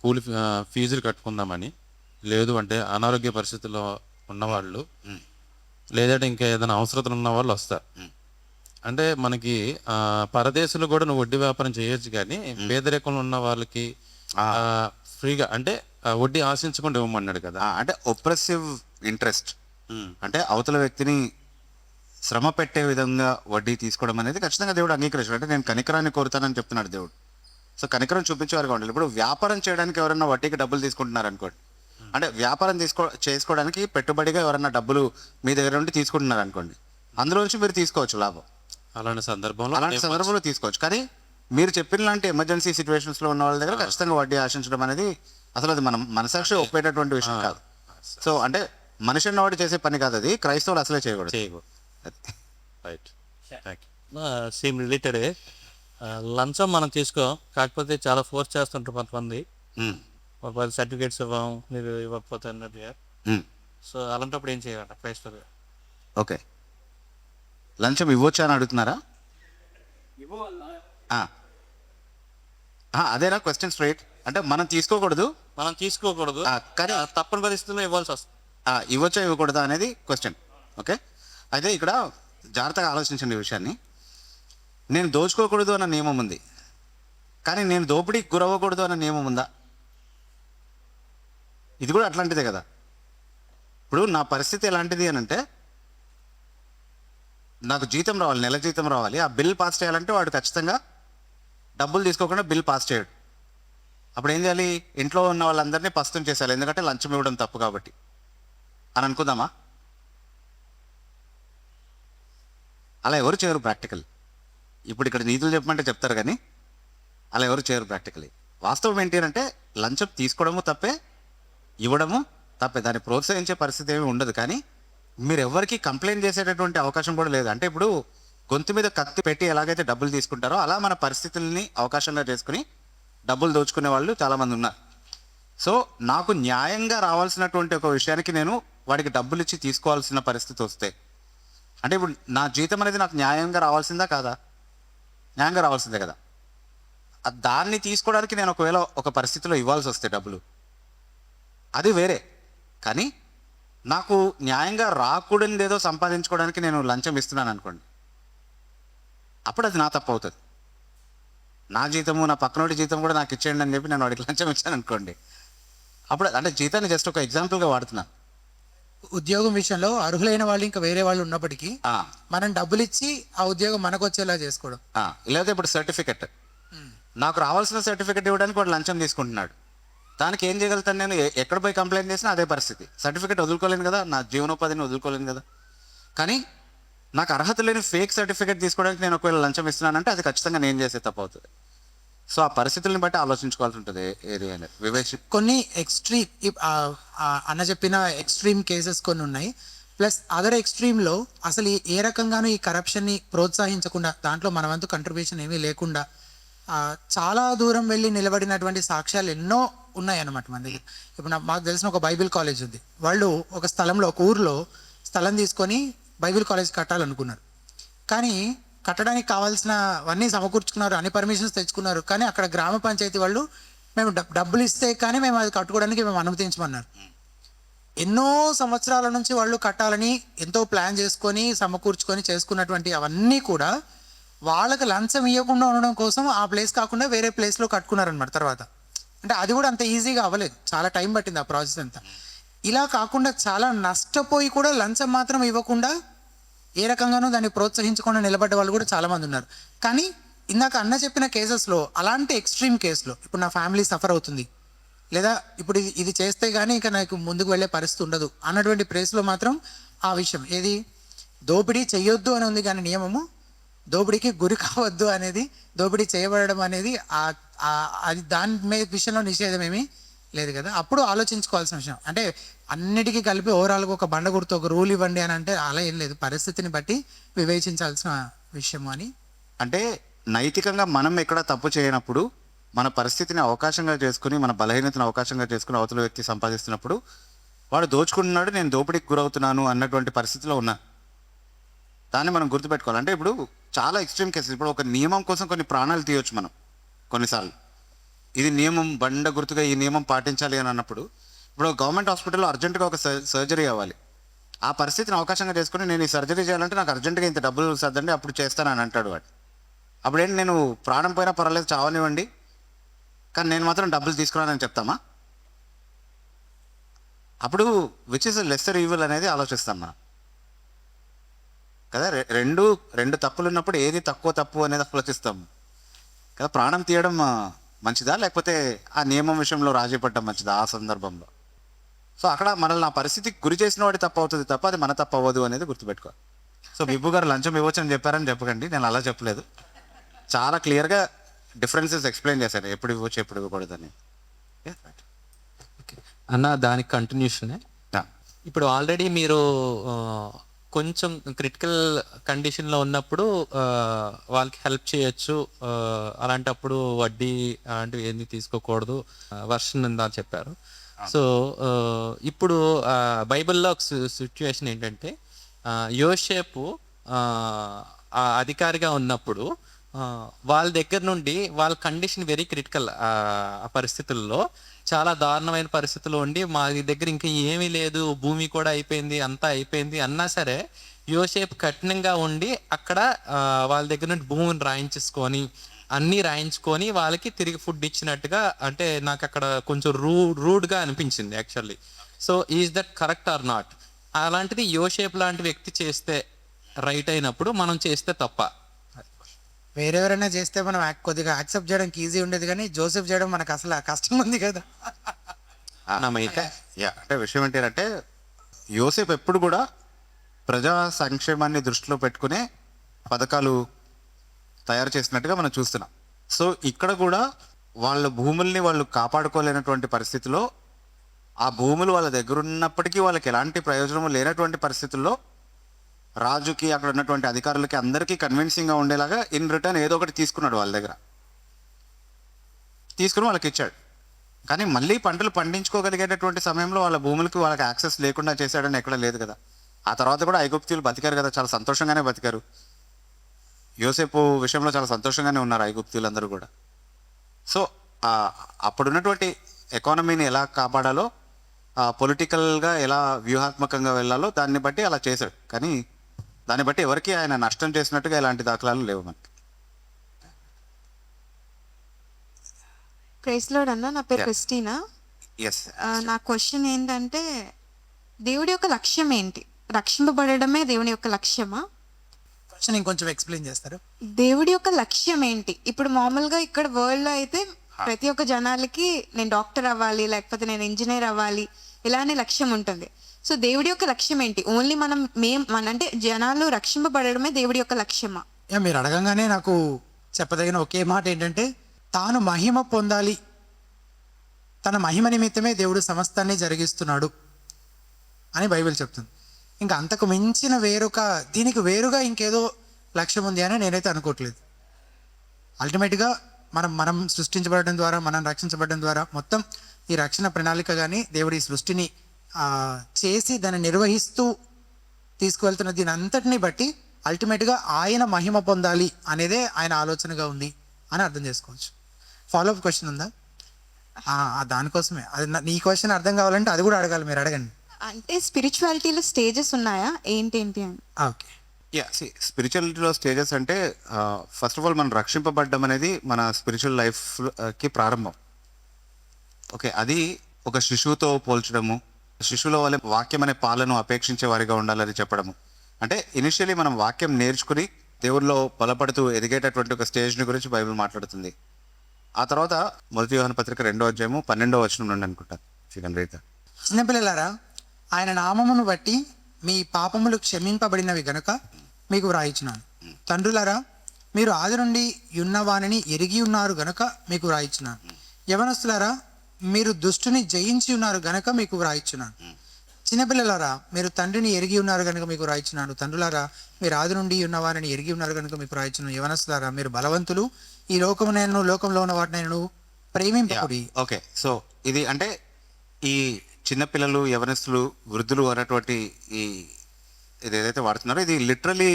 కూలి ఫీజులు కట్టుకుందామని, లేదు అంటే అనారోగ్య పరిస్థితుల్లో ఉన్నవాళ్ళు, లేదంటే ఇంకా ఏదైనా అవసరతలు ఉన్న వాళ్ళు వస్తారు. అంటే మనకి పరదేశంలో కూడా నువ్వు వడ్డీ వ్యాపారం చేయొచ్చు, కానీ పేదరికంలో ఉన్న వాళ్ళకి ఫ్రీగా అంటే వడ్డీ ఆశించకుండా ఇవ్వమన్నాడు కదా. అంటే ఒప్రెసివ్ ఇంట్రెస్ట్ అంటే అవతల వ్యక్తిని శ్రమ పెట్టే విధంగా వడ్డీ తీసుకోవడం అనేది ఖచ్చితంగా దేవుడు అంగీకరించాడు. అంటే నేను కనికరాన్ని కోరుతానని చెప్తున్నాడు దేవుడు. సో కనికరం చూపించేవారుగా ఉండాలి. ఇప్పుడు వ్యాపారం చేయడానికి ఎవరైనా వడ్డీకి డబ్బులు తీసుకుంటున్నారు అనుకోండి, అంటే వ్యాపారం చేసుకోవడానికి పెట్టుబడిగా ఎవరైనా డబ్బులు మీ దగ్గర నుండి తీసుకుంటున్నారు అనుకోండి, అందులో నుంచి మీరు తీసుకోవచ్చు లాభం. అలాంటి సందర్భంలో తీసుకోవచ్చు. కానీ మీరు చెప్పిన లాంటి ఎమర్జెన్సీ సిచ్యువేషన్స్లో ఉన్న వాళ్ళ దగ్గర ఖచ్చితంగా వడ్డీ ఆశించడం అనేది అసలు అది మనం మనసాక్షి ఒప్పేటటువంటి విషయం కాదు. సో అంటే మనిషి అన్నవాడు చేసే పని కాదు అది. క్రైస్తవులు అసలే చేయకూడదు. రైట్. సేమ్ రిలేటెడే. లంచం మనం తీసుకో, కాకపోతే చాలా ఫోర్స్ చేస్తుంటారు కొంతమంది. సర్టిఫికేట్స్ ఇవ్వం, మీరు ఇవ్వకపోతే అన్నట్టుగా. సో అలాంటప్పుడు ఏం చేయాలంట క్రైస్తవులు? ఓకే, లంచం ఇవ్వచ్చా అని అడుగుతున్నారా? అదేనా క్వశ్చన్ స్ట్రైట్? అంటే మనం తీసుకోకూడదు కానీ తప్పని పరిస్థితుల్లో ఇవ్వాల్సి వస్తుంది. ఇవ్వచ్చా ఇవ్వకూడదా అనేది క్వశ్చన్. ఓకే, అయితే ఇక్కడ జాగ్రత్తగా ఆలోచించండి ఈ విషయాన్ని. నేను దోచుకోకూడదు అన్న నియమం ఉంది, కానీ నేను దోపిడీకి గురవ్వకూడదు అన్న నియమం ఉందా? ఇది కూడా అట్లాంటిదే కదా. ఇప్పుడు నా పరిస్థితి ఎలాంటిది అని అంటే, నాకు జీతం రావాలి, నెల జీతం రావాలి, ఆ బిల్ పాస్ చేయాలంటే వాడు ఖచ్చితంగా డబ్బులు తీసుకోకుండా బిల్ పాస్ చేయడు. అప్పుడు ఏం చేయాలి? ఇంట్లో ఉన్న వాళ్ళందరినీ పస్తుం చేసేయాలి, ఎందుకంటే లంచం ఇవ్వడం తప్పు కాబట్టి అని అనుకుందామా? అలా ఎవరు చేయరు ప్రాక్టికల్. ఇప్పుడు ఇక్కడ నీతులు చెప్పమంటే చెప్తారు, కానీ అలా ఎవరు చేయరు ప్రాక్టికలీ. వాస్తవం ఏంటి అంటే లంచం తీసుకోవడము తప్పే, ఇవ్వడము తప్పే, దాన్ని ప్రోత్సహించే పరిస్థితి ఏమీ ఉండదు. కానీ మీరు ఎవరికి కంప్లైంట్ చేసేటటువంటి అవకాశం కూడా లేదు. అంటే ఇప్పుడు గొంతు మీద కత్తి పెట్టి ఎలాగైతే డబ్బులు తీసుకుంటారో అలా మన పరిస్థితుల్ని అవకాశంగా చేసుకుని డబ్బులు దోచుకునే వాళ్ళు చాలామంది ఉన్నారు. సో నాకు న్యాయంగా రావాల్సినటువంటి ఒక విషయానికి నేను వాడికి డబ్బులు ఇచ్చి తీసుకోవాల్సిన పరిస్థితి వస్తే, అంటే ఇప్పుడు నా జీతం అనేది నాకు న్యాయంగా రావాల్సిందా కాదా? న్యాయంగా రావాల్సిందే కదా. దాన్ని తీసుకోవడానికి నేను ఒకవేళ ఒక పరిస్థితిలో ఇవ్వాల్సి వస్తే డబ్బులు, అది వేరే. కానీ నాకు న్యాయంగా రాకూడనిది ఏదో సంపాదించుకోవడానికి నేను లంచం ఇస్తున్నాను అనుకోండి, అప్పుడు అది నా తప్పు అవుతుంది. నా జీతము, నా పక్కనోడి జీతం కూడా నాకు ఇచ్చేయండి అని చెప్పి నేను వాడికి లంచం ఇచ్చాను అనుకోండి, అప్పుడు అంటే జీతాన్ని జస్ట్ ఒక ఎగ్జాంపుల్గా వాడుతున్నాను. ఉద్యోగం విషయంలో అర్హులైన వాళ్ళు ఇంకా వేరే వాళ్ళు ఉన్నప్పటికీ మనం డబ్బులు ఇచ్చి ఆ ఉద్యోగం మనకు వచ్చేలా చేసుకోవడం. లేకపోతే ఇప్పుడు సర్టిఫికెట్, నాకు రావాల్సిన సర్టిఫికెట్ ఇవ్వడానికి వాడు లంచం తీసుకుంటున్నాడు, దానికి ఏం చేయగలుగుతాను నేను? ఎక్కడ పోయి కంప్లైంట్ చేసినా అదే పరిస్థితి. సర్టిఫికెట్ వదులుకోలేను కదా, నా జీవనోపాధిని వదులుకోలేను కదా. కానీ నాకు అర్హత లేని ఫేక్ సర్టిఫికెట్ తీసుకోవడానికి నేను ఒకవేళ లంచం ఇస్తున్నానంటే అది ఖచ్చితంగా నేను చేసే తప్పు అవుతుంది. సో ఆ పరిస్థితులను బట్టి ఆలోచించుకోవాల్సి ఉంటుంది ఏరియా వివేచన. కొన్ని ఎక్స్ట్రీమ్ అన్న చెప్పిన ఎక్స్ట్రీమ్ కేసెస్ కొన్ని ఉన్నాయి. ప్లస్ అదర్ ఎక్స్ట్రీమ్లో అసలు ఏ రకంగానూ ఈ కరప్షన్ని ప్రోత్సహించకుండా, దాంట్లో మన వంతు కంట్రిబ్యూషన్ ఏమీ లేకుండా చాలా దూరం వెళ్ళి నిలబడినటువంటి సాక్ష్యాలు ఎన్నో ఉన్నాయన్నమాట మన దగ్గర. ఇప్పుడు మాకు తెలిసిన ఒక బైబిల్ కాలేజ్ ఉంది. వాళ్ళు ఒక స్థలంలో, ఒక ఊర్లో స్థలం తీసుకొని బైబిల్ కాలేజ్ కట్టాలనుకున్నారు. కానీ కట్టడానికి కావాల్సినవన్నీ సమకూర్చుకున్నారు, అన్ని పర్మిషన్స్ తెచ్చుకున్నారు. కానీ అక్కడ గ్రామ పంచాయతీ వాళ్ళు మేము డబ్బులు ఇస్తే కానీ మేము అది కట్టుకోవడానికి మేము అనుమతించమన్నారు. ఎన్నో సంవత్సరాల నుంచి వాళ్ళు కట్టాలని ఎంతో ప్లాన్ చేసుకొని సమకూర్చుకొని చేసుకున్నటువంటి అవన్నీ కూడా వాళ్ళకి లంచం ఇవ్వకుండా ఉండడం కోసం ఆ ప్లేస్ కాకుండా వేరే ప్లేస్లో కట్టుకున్నారనమాట. తర్వాత అంటే అది కూడా అంత ఈజీగా అవ్వలేదు, చాలా టైం పట్టింది ఆ ప్రాసెస్ అంతా. ఇలా కాకుండా చాలా నష్టపోయి కూడా లంచం మాత్రం ఇవ్వకుండా ఏ రకంగానూ దాన్ని ప్రోత్సహించకుండా నిలబడ్డ వాళ్ళు కూడా చాలామంది ఉన్నారు. కానీ ఇందాక అన్న చెప్పిన కేసెస్లో, అలాంటి ఎక్స్ట్రీమ్ కేసులో, ఇప్పుడు నా ఫ్యామిలీ సఫర్ అవుతుంది, లేదా ఇప్పుడు ఇది చేస్తే కానీ ఇంకా నాకు ముందుకు వెళ్ళే పరిస్థితి ఉండదు అన్నటువంటి ప్లేస్లో మాత్రం ఆ విషయం ఏది, దోపిడీ చెయ్యొద్దు అని ఉంది కానీ నియమము, దోపిడీకి గురి కావద్దు అనేది, దోపిడీ చేయబడడం అనేది అది దాని విషయంలో నిషేధం ఏమీ లేదు కదా. అప్పుడు ఆలోచించుకోవాల్సిన విషయం. అంటే అన్నిటికీ కలిపి ఓవరాల్గా ఒక బండ గుర్తు, ఒక రూల్ ఇవ్వండి అని అంటే అలా ఏం లేదు, పరిస్థితిని బట్టి వివేచించాల్సిన విషయము అని. అంటే నైతికంగా మనం ఎక్కడ తప్పు చేయనప్పుడు మన పరిస్థితిని అవకాశంగా చేసుకుని, మన బలహీనతను అవకాశంగా చేసుకుని అవతల వ్యక్తి సంపాదిస్తున్నప్పుడు వాడు దోచుకుంటున్నాడు, నేను దోపిడీకి గురవుతున్నాను అన్నటువంటి పరిస్థితిలో ఉన్నా దాన్ని మనం గుర్తుపెట్టుకోవాలి. అంటే ఇప్పుడు చాలా ఎక్స్ట్రీమ్ కేసెస్, ఇప్పుడు ఒక నియమం కోసం కొన్ని ప్రాణాలు తీయొచ్చు మనం కొన్నిసార్లు. ఇది నియమం, బండ గుర్తుగా ఈ నియమం పాటించాలి అని అన్నప్పుడు, ఇప్పుడు గవర్నమెంట్ హాస్పిటల్లో అర్జెంటుగా ఒక సర్జరీ అవ్వాలి, ఆ పరిస్థితిని అవకాశంగా చేసుకుని నేను ఈ సర్జరీ చేయాలంటే నాకు అర్జెంటుగా ఇంత డబ్బులు సర్దండి అప్పుడు చేస్తానని అంటాడు వాడు. అప్పుడేంటి, నేను ప్రాణం పోయినా పర్వాలేదు చావనివ్వండి కానీ నేను మాత్రం డబ్బులు తీసుకున్నానని చెప్తామా? అప్పుడు విచ్ ఇస్ లెస్సర్ ఈవిల్ అనేది ఆలోచిస్తాం మనం కదా. రెండు తప్పులు ఉన్నప్పుడు ఏది తక్కువ తప్పు అనేది ఆలోచిస్తాం కదా. ప్రాణం తీయడం మంచిదా, లేకపోతే ఆ నియమం విషయంలో రాజీ పడ్డం మంచిదా ఆ సందర్భంలో? సో అక్కడ మనల్ని ఆ పరిస్థితికి గురి చేసిన వాడి తప్పు అవుతుంది తప్ప అది మన తప్పు అవ్వదు అనేది గుర్తుపెట్టుకోవాలి. సో బిబ్బు గారు లంచం ఇవ్వచ్చు అని చెప్పారని చెప్పకండి, నేను అలా చెప్పలేదు. చాలా క్లియర్గా డిఫరెన్సెస్ ఎక్స్ప్లెయిన్ చేశాను, ఎప్పుడు ఇవ్వచ్చు ఎప్పుడు ఇవ్వకూడదని. అన్న దానికి కంటిన్యూషనే. ఇప్పుడు ఆల్రెడీ మీరు కొంచెం క్రిటికల్ కండిషన్లో ఉన్నప్పుడు వాళ్ళకి హెల్ప్ చేయొచ్చు, అలాంటప్పుడు వడ్డీ అలాంటివి ఏమీ తీసుకోకూడదు వర్షన్ ఉందా చెప్పారు. సో ఇప్పుడు బైబిల్లో ఒక సిచ్యువేషన్ ఏంటంటే, యోసేపు అధికారిగా ఉన్నప్పుడు వాళ్ళ దగ్గర నుండి వాళ్ళ కండిషన్ వెరీ క్రిటికల్, ఆ పరిస్థితుల్లో చాలా దారుణమైన పరిస్థితుల్లో ఉండి మా దగ్గర ఇంకా ఏమీ లేదు, భూమి కూడా అయిపోయింది, అంతా అయిపోయింది అన్నా సరే యోసేపు కఠినంగా ఉండి అక్కడ వాళ్ళ దగ్గర నుండి భూమిని రాయించుకొని అన్నీ రాయించుకొని వాళ్ళకి తిరిగి ఫుడ్ ఇచ్చినట్టుగా, అంటే నాకు అక్కడ కొంచెం రూడ్గా అనిపించింది actually. So is that correct or not? అలాంటిది యోసేపు లాంటి వ్యక్తి చేస్తే రైట్ అయినప్పుడు మనం చేస్తే తప్ప. వేరెవరైనా చేస్తే మనం కొద్దిగా యాక్సెప్ట్ చేయడానికి ఈజీ ఉండేది, కానీ జోసెఫ్ చేయడం మనకు అసలు కష్టం ఉంది కదా. నమైతే అంటే విషయం ఏంటంటే యోసేపు ఎప్పుడు కూడా ప్రజా సంక్షేమాన్ని దృష్టిలో పెట్టుకునే పథకాలు తయారు చేసినట్టుగా మనం చూస్తున్నాం. సో ఇక్కడ కూడా వాళ్ళ భూముల్ని వాళ్ళు కాపాడుకోలేనటువంటి పరిస్థితిలో, ఆ భూములు వాళ్ళ దగ్గర ఉన్నప్పటికీ వాళ్ళకి ఎలాంటి ప్రయోజనం లేనటువంటి పరిస్థితుల్లో రాజుకి, అక్కడ ఉన్నటువంటి అధికారులకి, అందరికీ కన్విన్సింగ్గా ఉండేలాగా ఇన్ రిటర్న్ ఏదో ఒకటి తీసుకున్నాడు వాళ్ళ దగ్గర, తీసుకుని వాళ్ళకి ఇచ్చాడు. కానీ మళ్ళీ పంటలు పండించుకోగలిగేటటువంటి సమయంలో వాళ్ళ భూములకి వాళ్ళకి యాక్సెస్ లేకుండా చేశాడని ఎక్కడ లేదు కదా. ఆ తర్వాత కూడా ఐగుప్తీయులు బతికారు కదా, చాలా సంతోషంగానే బతికారు. యోసేపు విషయంలో చాలా సంతోషంగానే ఉన్నారు ఐగుప్తీయులు అందరూ కూడా. సో అప్పుడున్నటువంటి ఎకానమీని ఎలా కాపాడాలో, పొలిటికల్గా ఎలా వ్యూహాత్మకంగా వెళ్ళాలో దాన్ని బట్టి అలా చేశాడు. కానీ దాన్ని బట్టి ఎవరికి ఆయన నష్టం చేసినట్టుగా ఎలాంటి దాఖలాలు లేవు మనకి. ప్రైజ్ లార్డ్ అన్న, నా పేరు Yeah. క్రిస్టీనా. ఎస్, నా క్వశ్చన్ ఏంటంటే, దేవుడి యొక్క లక్ష్యం ఏంటి? రక్షింపబడడమే దేవుని యొక్క లక్ష్యమా? క్వశ్చన్ ఇంకొంచెం ఎక్స్ప్లెయిన్ చేస్తారు. దేవుడి యొక్క లక్ష్యం ఏంటి? ఇప్పుడు మామూలుగా ఇక్కడ వరల్డ్లో అయితే ప్రతి ఒక్క జనాలకి నేను డాక్టర్ అవ్వాలి, లేకపోతే నేను ఇంజనీర్ అవ్వాలి, ఇలానే లక్ష్యం ఉంటుంది. సో దేవుడి యొక్క లక్ష్యం ఏంటి? ఓన్లీ మన అంటే జనాలు రక్షింపబడడమే దేవుడి యొక్క లక్ష్యమా? మీరు అడగంగానే నాకు చెప్పదగిన ఒకే మాట ఏంటంటే, తాను మహిమ పొందాలి, తన మహిమ నిమిత్తమే దేవుడు సమస్తాన్ని జరిగిస్తున్నాడు అని బైబిల్ చెప్తుంది. ఇంకా అంతకు మించిన దీనికి వేరుగా ఇంకేదో లక్ష్యం ఉంది అని నేనైతే అనుకోవట్లేదు. అల్టిమేట్గా మనం సృష్టించబడడం ద్వారా, మనం రక్షించబడడం ద్వారా, మొత్తం ఈ రక్షణ ప్రణాళిక కానీ దేవుడి సృష్టిని చేసి దాన్ని నిర్వహిస్తూ తీసుకువెళ్తున్న దీని అంతటిని బట్టి అల్టిమేట్గా ఆయన మహిమ పొందాలి అనేదే ఆయన ఆలోచనగా ఉంది అని అర్థం చేసుకోవచ్చు. ఫాలోఅప్ క్వశ్చన్ ఉందా? దానికోసమే అది నీ క్వశ్చన్ అర్థం కావాలంటే అది కూడా అడగాలి, మీరు అడగండి. అంటే స్పిరిచువాలిటీలో స్టేజెస్ ఉన్నాయా, ఏంటేంటి అని? ఓకే, స్పిరిచువాలిటీలో స్టేజెస్ అంటే ఫస్ట్ ఆఫ్ ఆల్ మనం రక్షింపబడ్డం అనేది మన స్పిరిచువల్ లైఫ్కి ప్రారంభం. ఓకే, అది ఒక శిశువుతో పోల్చడము, శిశువుల వల్ల వాక్యం అనే పాలను అపేక్షించే వారిగా ఉండాలని చెప్పడము. అంటే ఇనిషియలీ మనం వాక్యం నేర్చుకుని దేవుల్లో బలపడుతూ ఎదిగేటటువంటి ఒక స్టేజ్ని గురించి బైబిల్ మాట్లాడుతుంది. ఆ తర్వాత 1 యోహాను పత్రిక 2వ అధ్యాయము 12వ వచనం నుండి అనుకుంటాను. చిన్నపిల్లలారా, ఆయన నామమును బట్టి మీ పాపములు క్షమింపబడినవి గనుక మీకు వ్రాయిచున్నాను. తండ్రులారా, మీరు ఆది నుండి ఉన్నవానిని ఎరిగి ఉన్నారు గనుక మీకు వ్రాయిచున్నాను. యవనస్తులారా, మీరు దుష్టుని జయించి ఉన్నారు గనక మీకు వ్రాయిచున్నాను. చిన్నపిల్లలారా, మీరు తండ్రిని ఎరిగి ఉన్నారు కనుక మీకు వ్రాయిచున్నాను. తండ్రులారా, మీరు ఆది నుండి ఉన్నవారిని ఎరిగి ఉన్నారు కనుక మీకు వ్రాయిచున్నాను. యవనస్తులారా, మీరు బలవంతులు, ఈ లోకమునైనను లోకంలో ఉన్న వాటినైనను ప్రేమింపకుడి. ఓకే, సో ఇది అంటే ఈ చిన్నపిల్లలు, యవనస్తులు, వృద్ధులు అన్నటువంటి ఇది ఏదైతే వాడుతున్నారో ఇది లిటరలీ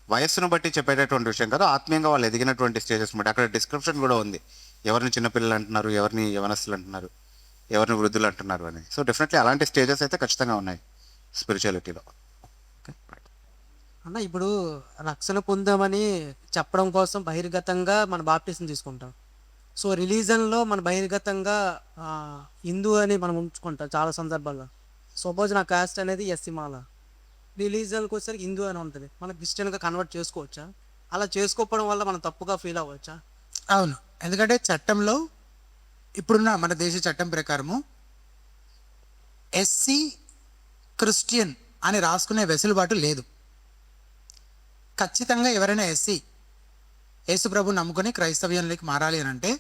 వయస్సును బట్టి చెప్పేటటువంటి విషయం కాదు, ఆత్మీయంగా వాళ్ళు ఎదిగినటువంటి స్టేజెస్ బట్టి. అక్కడ డిస్క్రిప్షన్ కూడా ఉంది, ఎవరిని చిన్నపిల్లలు అంటున్నారు, ఎవరిని యవనస్తులు అంటున్నారు, ఎవరిని వృద్ధులు అంటున్నారు అని. సో డెఫినెట్లీ అలాంటి స్టేజెస్ అయితే ఖచ్చితంగా ఉన్నాయి స్పిరిచువాలిటీలో. అన్న, ఇప్పుడు రక్షణ పొందామని చెప్పడం కోసం బహిర్గతంగా మన బాప్టిజం తీసుకుంటాం. సో రిలీజన్లో మన బహిర్గతంగా హిందూ అని మనం ఉంచుకుంటాం చాలా సందర్భాల్లో. సపోజ్ నా కాస్ట్ అనేది ఎస్సీ మాల, రిలీజన్కి వచ్చేసరికి హిందూ అని ఉంటుంది. మనం క్రిస్టియన్గా కన్వర్ట్ చేసుకోవచ్చా? అలా చేసుకోవడం వల్ల మనం తప్పుగా ఫీల్ అవ్వచ్చా? అవును, ఎందుకంటే చట్టంలో ఇప్పుడున్న మన దేశ చట్టం ప్రకారము ఎస్సీ క్రిస్టియన్ అని రాసుకునే వెసులుబాటు లేదు. ఖచ్చితంగా ఎవరైనా ఎస్సీ యేసుప్రభు నమ్ముకొని క్రైస్తవ్యంలోకి మారాలి అని అంటే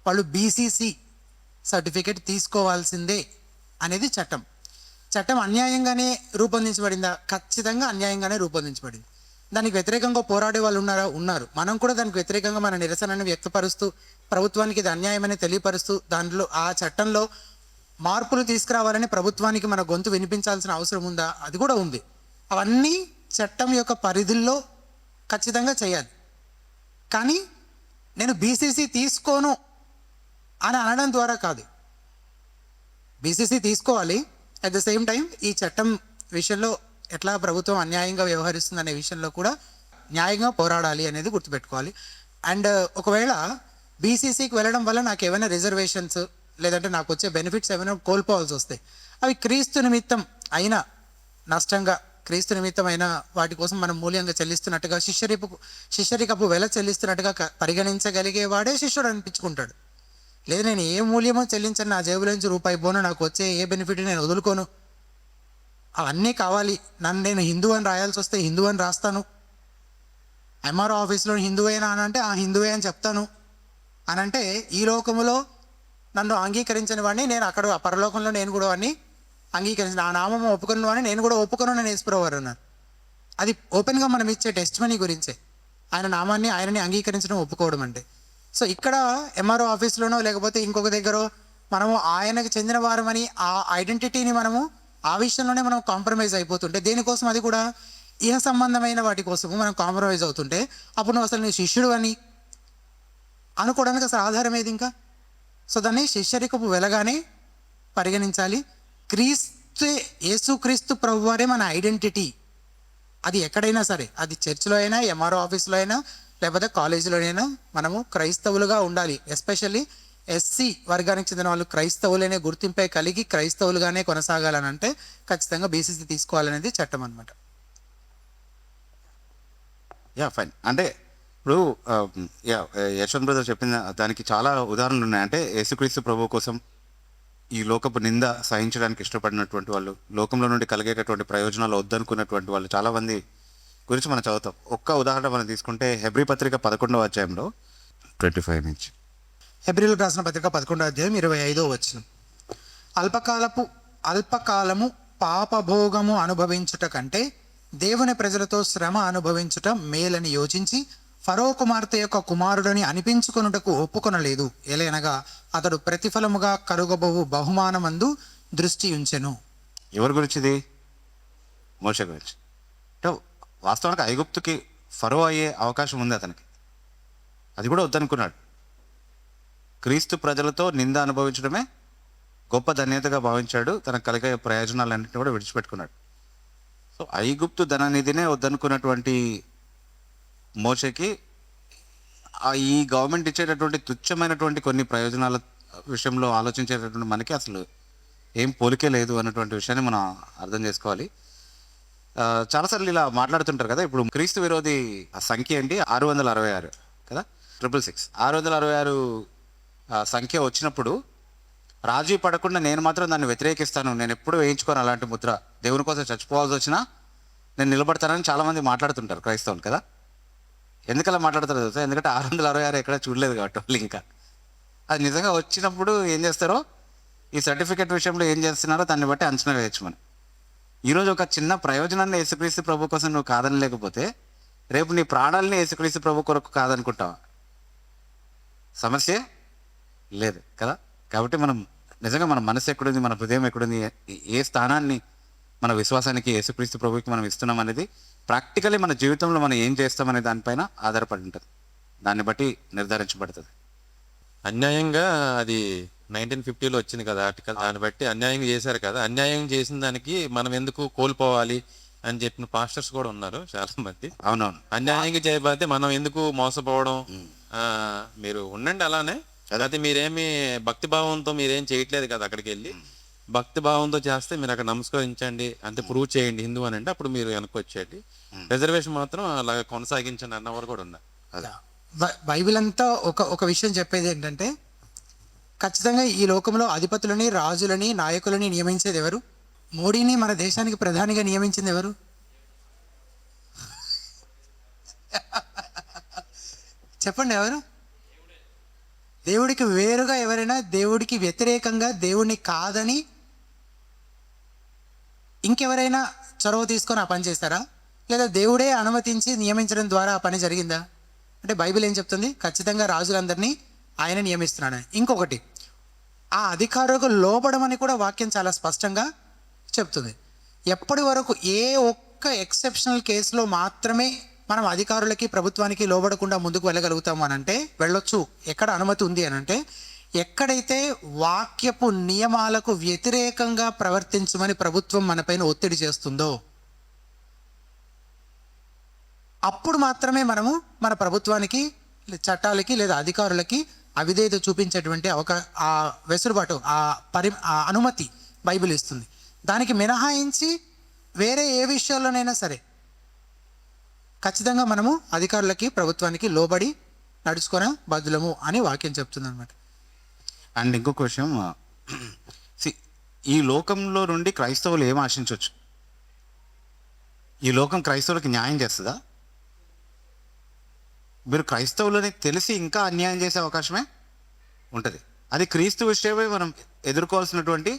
వాళ్ళు బీసీసీ సర్టిఫికేట్ తీసుకోవాల్సిందే అనేది చట్టం. చట్టం అన్యాయంగానే రూపొందించబడిందా? ఖచ్చితంగా అన్యాయంగానే రూపొందించబడింది. దానికి వ్యతిరేకంగా పోరాడే వాళ్ళు ఉన్నారు. మనం కూడా దానికి వ్యతిరేకంగా మన నిరసనని వ్యక్తపరుస్తూ, ప్రభుత్వానికి ఇది అన్యాయమని తెలియపరుస్తూ, దాంట్లో ఆ చట్టంలో మార్పులు తీసుకురావాలని ప్రభుత్వానికి మన గొంతు వినిపించాల్సిన అవసరం ఉందా? అది కూడా ఉంది. అవన్నీ చట్టం యొక్క పరిధుల్లో ఖచ్చితంగా చేయాలి. కానీ నేను బీసీసీ తీసుకోను అని అనడం ద్వారా కాదు, బీసీసీ తీసుకోవాలి. అట్ ద సేమ్ టైం ఈ చట్టం విషయంలో ఎట్లా ప్రభుత్వం అన్యాయంగా వ్యవహరిస్తుంది అనే విషయంలో కూడా న్యాయంగా పోరాడాలి అనేది గుర్తుపెట్టుకోవాలి. అండ్ ఒకవేళ బీసీసీకి వెళ్ళడం వల్ల నాకు ఏమైనా రిజర్వేషన్స్ లేదంటే నాకు వచ్చే బెనిఫిట్స్ ఏమైనా కోల్పోవాల్సి వస్తాయి, అవి క్రీస్తు నిమిత్తం అయినా నష్టంగా క్రీస్తు నిమిత్తమైన వాటి కోసం మనం మూల్యంగా చెల్లిస్తున్నట్టుగా శిష్యరికపు వెల చెల్లిస్తున్నట్టుగా పరిగణించగలిగేవాడే శిష్యుడు అనిపించుకుంటాడు. లేదు నేను ఏ మూల్యమో చెల్లించను, నా జేబులోంచి రూపాయి పోను, నాకు వచ్చే ఏ బెనిఫిట్ నేను వదులుకోను, అవన్నీ కావాలి, నేను హిందూ అని రాయాల్సి వస్తే హిందూ అని రాస్తాను, ఎంఆర్ఓ ఆఫీస్లో హిందువేనా అని అంటే ఆ హిందువే అని చెప్తాను అని అంటే, ఈ లోకములో నన్ను అంగీకరించని వాడిని నేను అక్కడ పరలోకంలో నేను కూడా వాడిని అంగీకరించిన, ఆ నామం ఒప్పుకున్న వాడిని నేను కూడా ఒప్పుకున్నాను అని యేసుప్రభువారు అన్నారు. అది ఓపెన్గా మనం ఇచ్చే టెస్ట్ మనీ గురించే, ఆయన నామాన్ని ఆయనని అంగీకరించడం ఒప్పుకోవడం అంటే. సో ఇక్కడ ఎంఆర్ఓ ఆఫీస్లోనో లేకపోతే ఇంకొక దగ్గర మనము ఆయనకు చెందిన వారమని ఆ ఐడెంటిటీని మనము ఆ విషయంలోనే మనం కాంప్రమైజ్ అయిపోతుంటే, దేనికోసం అది కూడా ఇహ సంబంధమైన వాటి కోసము మనం కాంప్రమైజ్ అవుతుంటే, అప్పుడు నువ్వు అసలు నీ శిష్యుడు అని అనుకోవడానికి అసలు ఆధారం ఏది ఇంకా? సో దాన్ని శిష్యరికపు వెలగానే పరిగణించాలి. యేసుక్రీస్తు ప్రభువారే మన ఐడెంటిటీ. అది ఎక్కడైనా సరే, అది చర్చ్లో అయినా, ఎంఆర్ఓ ఆఫీస్లో అయినా, లేకపోతే కాలేజీలోనైనా మనము క్రైస్తవులుగా ఉండాలి. ఎస్పెషల్లీ ఎస్సీ వర్గానికి చెందిన వాళ్ళు క్రైస్తవులనే గుర్తింపే కలిగి క్రైస్తవులుగానే కొనసాగాలని అంటే ఖచ్చితంగా బీసీసీ తీసుకోవాలనేది చట్టం అనమాట. Yeah fine. అంటే ఇప్పుడు యశ్వంత్ బ్రదర్ చెప్పిన దానికి చాలా ఉదాహరణలు ఉన్నాయి. అంటే యేసుక్రీస్తు ప్రభు కోసం ఈ లోకపు నింద సహించడానికి ఇష్టపడినటువంటి వాళ్ళు, లోకంలో నుండి కలిగేటటువంటి ప్రయోజనాలు వద్దనుకున్నటువంటి వాళ్ళు చాలామంది గురించి మనం చదువుతాం. ఒక్క ఉదాహరణ మనం తీసుకుంటే హెబ్రీ పత్రిక 11వ అధ్యాయంలో 25 నుంచి, హెబ్రీలకు రాసిన పత్రిక 11వ అధ్యాయం 25వ వచనం, అల్పకాలము పాపభోగము అనుభవించుట కంటే దేవుని ప్రజలతో శ్రమ అనుభవించుట మేలని యోచించి ఫరో కుమార్తె యొక్క కుమారుడని అనిపించుకొనుటకు ఒప్పుకొనలేదు, ఎలయనగా అతడు ప్రతిఫలముగా కలుగబోవు బహుమానమందు దృష్టి ఉంచెను. ఎవరి గురించి ఇది? మోషే గురించి. అంటే వాస్తవానికి ఐగుప్తుకి ఫరో అయ్యే అవకాశం ఉంది అతనికి, అది కూడా వద్దనుకున్నాడు. క్రీస్తు ప్రజలతో నింద అనుభవించడమే గొప్ప ధన్యతగా భావించాడు. తనకు కలిగే ప్రయోజనాలన్నింటినీ కూడా విడిచిపెట్టుకున్నాడు. సో ఐగుప్తు ధననిధినే వద్దనుకున్నటువంటి మోషేకి ఈ గవర్నమెంట్ ఇచ్చేటటువంటి తుచ్చమైనటువంటి కొన్ని ప్రయోజనాల విషయంలో ఆలోచించేటటువంటి మనకి అసలు ఏం పోలికే లేదు అన్నటువంటి విషయాన్ని మనం అర్థం చేసుకోవాలి. చాలాసార్లు ఇలా మాట్లాడుతుంటారు కదా. ఇప్పుడు క్రీస్తు విరోధి సంఖ్య ఏంటి? 666 కదా, 666. 666 సంఖ్య వచ్చినప్పుడు రాజీ పడకుండా నేను మాత్రం దాన్ని వ్యతిరేకిస్తాను, నేను ఎప్పుడు వేయించుకోను అలాంటి ముద్ర, దేవుని కోసం చచ్చిపోవాల్సి వచ్చినా నేను నిలబడతానని చాలామంది మాట్లాడుతుంటారు క్రైస్తవులు కదా. ఎందుకలా మాట్లాడతారు తెలుసా? ఎందుకంటే 666 ఎక్కడ చూడలేదు కాబట్టి వాళ్ళు. ఇంకా అది నిజంగా వచ్చినప్పుడు ఏం చేస్తారో, ఈ సర్టిఫికేట్ విషయంలో ఏం చేస్తున్నారో దాన్ని బట్టి అంచనా వేయచ్చు మనం. ఈరోజు ఒక చిన్న ప్రయోజనాన్ని యేసుక్రీస్తు ప్రభు కోసం నువ్వు కాదని లేకపోతే రేపు నీ ప్రాణాలని యేసుక్రీస్తు ప్రభు కొరకు కాదనుకుంటావా? సమస్య లేదు కదా. కాబట్టి మనం నిజంగా మన మనసు ఎక్కడుంది, మన హృదయం ఎక్కడుంది, ఏ స్థానాన్ని మన విశ్వాసానికి యేసుక్రీస్తు ప్రభుకి మనం ఇస్తున్నాం అనేది ప్రాక్టికలీ మన జీవితంలో మనం ఏం చేస్తామనే దానిపైన ఆధారపడి ఉంటుంది. దాన్ని బట్టి నిర్ధారించబడుతుంది. అన్యాయంగా అది 1950లో వచ్చింది కదా ఆర్టికల్, దాన్ని బట్టి అన్యాయంగా చేశారు కదా. అన్యాయం చేసిన దానికి మనం ఎందుకు కోల్పోవాలి అని చెప్పిన పాస్టర్స్ కూడా ఉన్నారు చాలా మంది. అవునవును. అన్యాయంగా చేయబడితే మనం ఎందుకు మోసపోవడం, మీరు ఉండండి అలానే. అయితే మీరేమి భక్తి భావంతో మీరేం చేయట్లేదు కదా, అక్కడికి వెళ్ళి భక్తి భావంతో చేస్తే మీరు అక్కడ నమస్కరించండి అంతే, ప్రూవ్ చేయండి హిందూ అని అంటే అప్పుడు మీరు వెనక్కి వచ్చేయండి. రిజర్వేషన్ మాత్రం అలా కొనసాగించండి అన్నవారు కూడా ఉన్నారు. బైబిల్ అంతా ఒక విషయం చెప్పేది ఏంటంటే, ఖచ్చితంగా ఈ లోకంలో అధిపతులని, రాజులని, నాయకులని నియమించేది ఎవరు? మోడీని మన దేశానికి ప్రధానిగా నియమించింది ఎవరు? చెప్పండి, ఎవరు? దేవుడికి వేరుగా ఎవరైనా, దేవుడికి వ్యతిరేకంగా, దేవుడిని కాదని ఇంకెవరైనా చొరవ తీసుకొని ఆ పని చేస్తారా? లేదా దేవుడే అనుమతించి నియమించడం ద్వారా ఆ పని జరిగిందా? అంటే బైబిల్ ఏం చెప్తుంది? ఖచ్చితంగా రాజులందరినీ ఆయన నియమిస్తున్నాడని. ఇంకొకటి, ఆ అధికారులకు లోబడమని కూడా వాక్యం చాలా స్పష్టంగా చెప్తుంది. ఎప్పటి వరకు ఏ ఒక్క ఎక్సెప్షనల్ కేసులో మాత్రమే మనం అధికారులకి, ప్రభుత్వానికి లోబడకుండా ముందుకు వెళ్ళగలుగుతాము అని అంటే, వెళ్ళొచ్చు, ఎక్కడ అనుమతి ఉంది అని అంటే, ఎక్కడైతే వాక్యపు నియమాలకు వ్యతిరేకంగా ప్రవర్తించమని ప్రభుత్వం మనపైన ఒత్తిడి చేస్తుందో అప్పుడు మాత్రమే మనము మన ప్రభుత్వానికి, చట్టాలకి లేదా అధికారులకి అవిధేయత చూపించేటువంటి ఆ వెసులుబాటు, ఆ అనుమతి బైబిల్ ఇస్తుంది. దానికి మినహాయించి వేరే ఏ విషయాల్లోనైనా సరే ఖచ్చితంగా మనము అధికారులకి ప్రభుత్వానికి లోబడి నడుచుకొని బదులము అని వాక్యం చెప్తుంది అనమాట. అండ్ ఇంకొక విషయం, ఈ లోకంలో నుండి క్రైస్తవులు ఏం ఆశించవచ్చు? ఈ లోకం క్రైస్తవులకి న్యాయం చేస్తుందా? మీరు క్రైస్తవులని తెలిసి ఇంకా అన్యాయం చేసే అవకాశమే ఉంటుంది. అది క్రీస్తు విషయమై మనం ఎదుర్కోవాల్సినటువంటి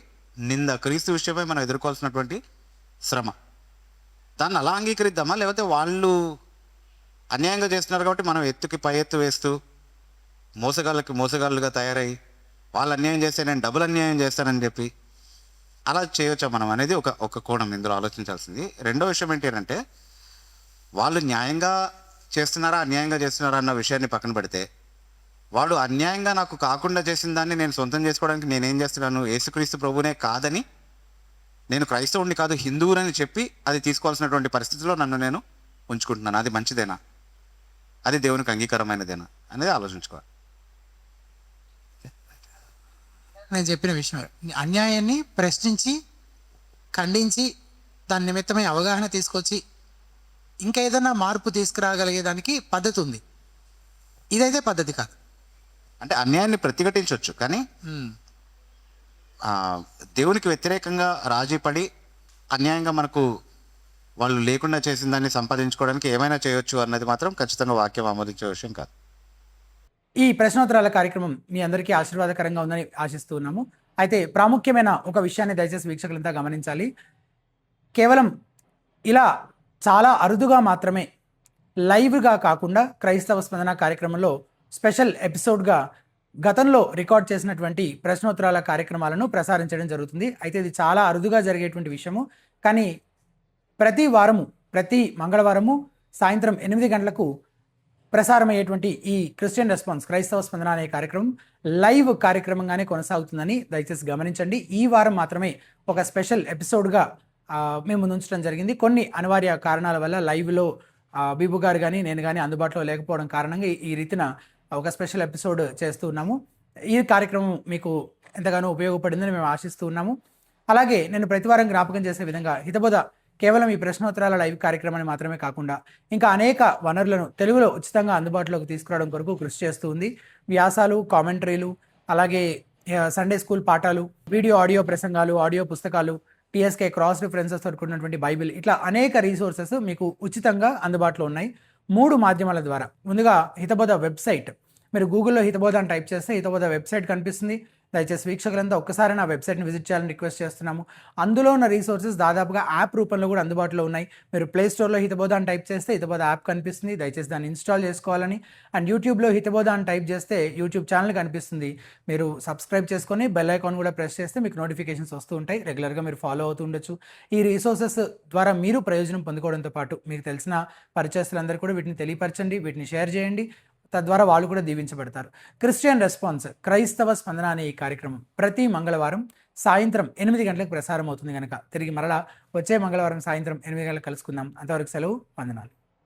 నింద, క్రీస్తు విషయమై మనం ఎదుర్కోవాల్సినటువంటి శ్రమ. దాన్ని అలా అంగీకరిద్దామా, లేకపోతే వాళ్ళు అన్యాయంగా చేస్తున్నారు కాబట్టి మనం ఎత్తుకి పై ఎత్తు వేస్తూ మోసగాళ్ళుగా తయారై వాళ్ళు అన్యాయం చేస్తే నేను డబుల్ అన్యాయం చేస్తానని చెప్పి అలా చేయొచ్చా మనం అనేది ఒక కోణం ఇందులో ఆలోచించాల్సింది. రెండో విషయం ఏంటి అంటే, వాళ్ళు న్యాయంగా చేస్తున్నారా అన్యాయంగా చేస్తున్నారా అన్న విషయాన్ని పక్కన పెడితే, వాడు అన్యాయంగా నాకు కాకుండా చేసిన దాన్ని నేను సొంతం చేసుకోవడానికి నేనేం చేస్తున్నాను? యేసుక్రీస్తు ప్రభునే కాదని, నేను క్రైస్తవుడిని కాదు హిందువులని చెప్పి అది తీసుకోవాల్సినటువంటి పరిస్థితిలో నన్ను నేను ఉంచుకుంటున్నాను. అది మంచిదేనా? అది దేవునికి అంగీకారమైనదేనా అనేది ఆలోచించుకోవాలి. నేను చెప్పిన విషయం, అన్యాయాన్ని ప్రశ్నించి ఖండించి దాని నిమిత్తమై అవగాహన తీసుకొచ్చి ఇంకా ఏదైనా మార్పు తీసుకురాగలిగేదానికి పద్ధతి ఉంది. ఇదైతే పద్ధతి కాదు. అంటే అన్యాయాన్ని ప్రతిఘటించవచ్చు, కానీ దేవునికి వ్యతిరేకంగా రాజీ పడి అన్యాయంగా మనకు వాళ్ళు లేకుండా చేసిన దాన్ని సంపాదించుకోవడానికి ఏమైనా చేయొచ్చు అన్నది మాత్రం ఖచ్చితంగా వాక్యం ఆమోదించే విషయం కాదు. ఈ ప్రశ్నోత్తరాల కార్యక్రమం మీ అందరికీ ఆశీర్వాదకరంగా ఉందని ఆశిస్తూ ఉన్నాము. అయితే ప్రాముఖ్యమైన ఒక విషయాన్ని దయచేసి వీక్షకులంతా గమనించాలి. కేవలం ఇలా చాలా అరుదుగా మాత్రమే లైవ్గా కాకుండా క్రైస్తవ స్పందన కార్యక్రమంలో స్పెషల్ ఎపిసోడ్గా గతంలో రికార్డ్ చేసినటువంటి ప్రశ్నోత్తరాల కార్యక్రమాలను ప్రసారించడం జరుగుతుంది. అయితే ఇది చాలా అరుదుగా జరిగేటువంటి విషయము. కానీ ప్రతి మంగళవారము సాయంత్రం 8 గంటలకు ప్రసారమయ్యేటువంటి ఈ క్రిస్టియన్ రెస్పాన్స్ క్రైస్తవ స్పందన అనే కార్యక్రమం లైవ్ కార్యక్రమంగానే కొనసాగుతుందని దయచేసి గమనించండి. ఈ వారం మాత్రమే ఒక స్పెషల్ ఎపిసోడ్గా మేము ముందుంచడం జరిగింది. కొన్ని అనివార్య కారణాల వల్ల లైవ్లో బీబు గారు కానీ నేను కానీ అందుబాటులో లేకపోవడం కారణంగా ఈ రీతిన ఒక స్పెషల్ ఎపిసోడ్ చేస్తూ ఉన్నాము. ఈ కార్యక్రమం మీకు ఎంతగానో ఉపయోగపడిందని మేము ఆశిస్తూ ఉన్నాము. అలాగే నేను ప్రతివారం జ్ఞాపకం చేసే విధంగా హితబోధ కేవలం ఈ ప్రశ్నోత్తరాల లైవ్ కార్యక్రమాన్ని మాత్రమే కాకుండా ఇంకా అనేక వనరులను తెలుగులో ఉచితంగా అందుబాటులోకి తీసుకురావడం కొరకు కృషి చేస్తూ ఉంది. వ్యాసాలు, కామెంటరీలు, అలాగే సండే స్కూల్ పాఠాలు, వీడియో ఆడియో ప్రసంగాలు, ఆడియో పుస్తకాలు, టీఎస్కే క్రాస్ రిఫరెన్సెస్ వరకు ఉన్నటువంటి బైబిల్, ఇట్లా అనేక రీసోర్సెస్ మీకు ఉచితంగా అందుబాటులో ఉన్నాయి 3 మాధ్యమాల ద్వారా. ముందుగా హితబోధ వెబ్సైట్, మీరు గూగుల్లో హితబోధ అని టైప్ చేస్తే హితబోధ వెబ్సైట్ కనిపిస్తుంది. దయచేసి వీక్షకులంతా ఒక్కసారి నా వెబ్సైట్ని విజిట్ చేయాలని రిక్వెస్ట్ చేస్తున్నాము. అందులో ఉన్న రీసోర్సెస్ దాదాపుగా యాప్ రూపంలో కూడా అందుబాటులో ఉన్నాయి. మీరు ప్లే స్టోర్లో హితబోధ అని టైప్ చేస్తే హితబోధ యాప్ కనిపిస్తుంది. దయచేసి దాన్ని ఇన్స్టాల్ చేసుకోవాలని. అండ్ యూట్యూబ్లో హితబోధ అని టైప్ చేస్తే యూట్యూబ్ ఛానల్ కనిపిస్తుంది. మీరు సబ్స్క్రైబ్ చేసుకొని బెల్ ఐకాన్ కూడా ప్రెస్ చేస్తే మీకు నోటిఫికేషన్స్ వస్తూ ఉంటాయి. రెగ్యులర్గా మీరు ఫాలో అవుతూ ఉండొచ్చు. ఈ రీసోర్సెస్ ద్వారా మీరు ప్రయోజనం పొందుకోవడంతో పాటు మీకు తెలిసిన పరిచయస్తులందరూ కూడా వీటిని తెలియపరచండి, వీటిని షేర్ చేయండి. తద్వారా వాళ్ళు కూడా దీవించబడతారు. క్రిస్టియన్ రెస్పాన్స్ క్రైస్తవ స్పందన అనే ఈ కార్యక్రమం ప్రతి మంగళవారం సాయంత్రం 8 గంటలకు ప్రసారం అవుతుంది కనుక తిరిగి మరలా వచ్చే మంగళవారం సాయంత్రం 8 గంటలకు కలుసుకుందాం. అంతవరకు సెలవు, వందనాలు.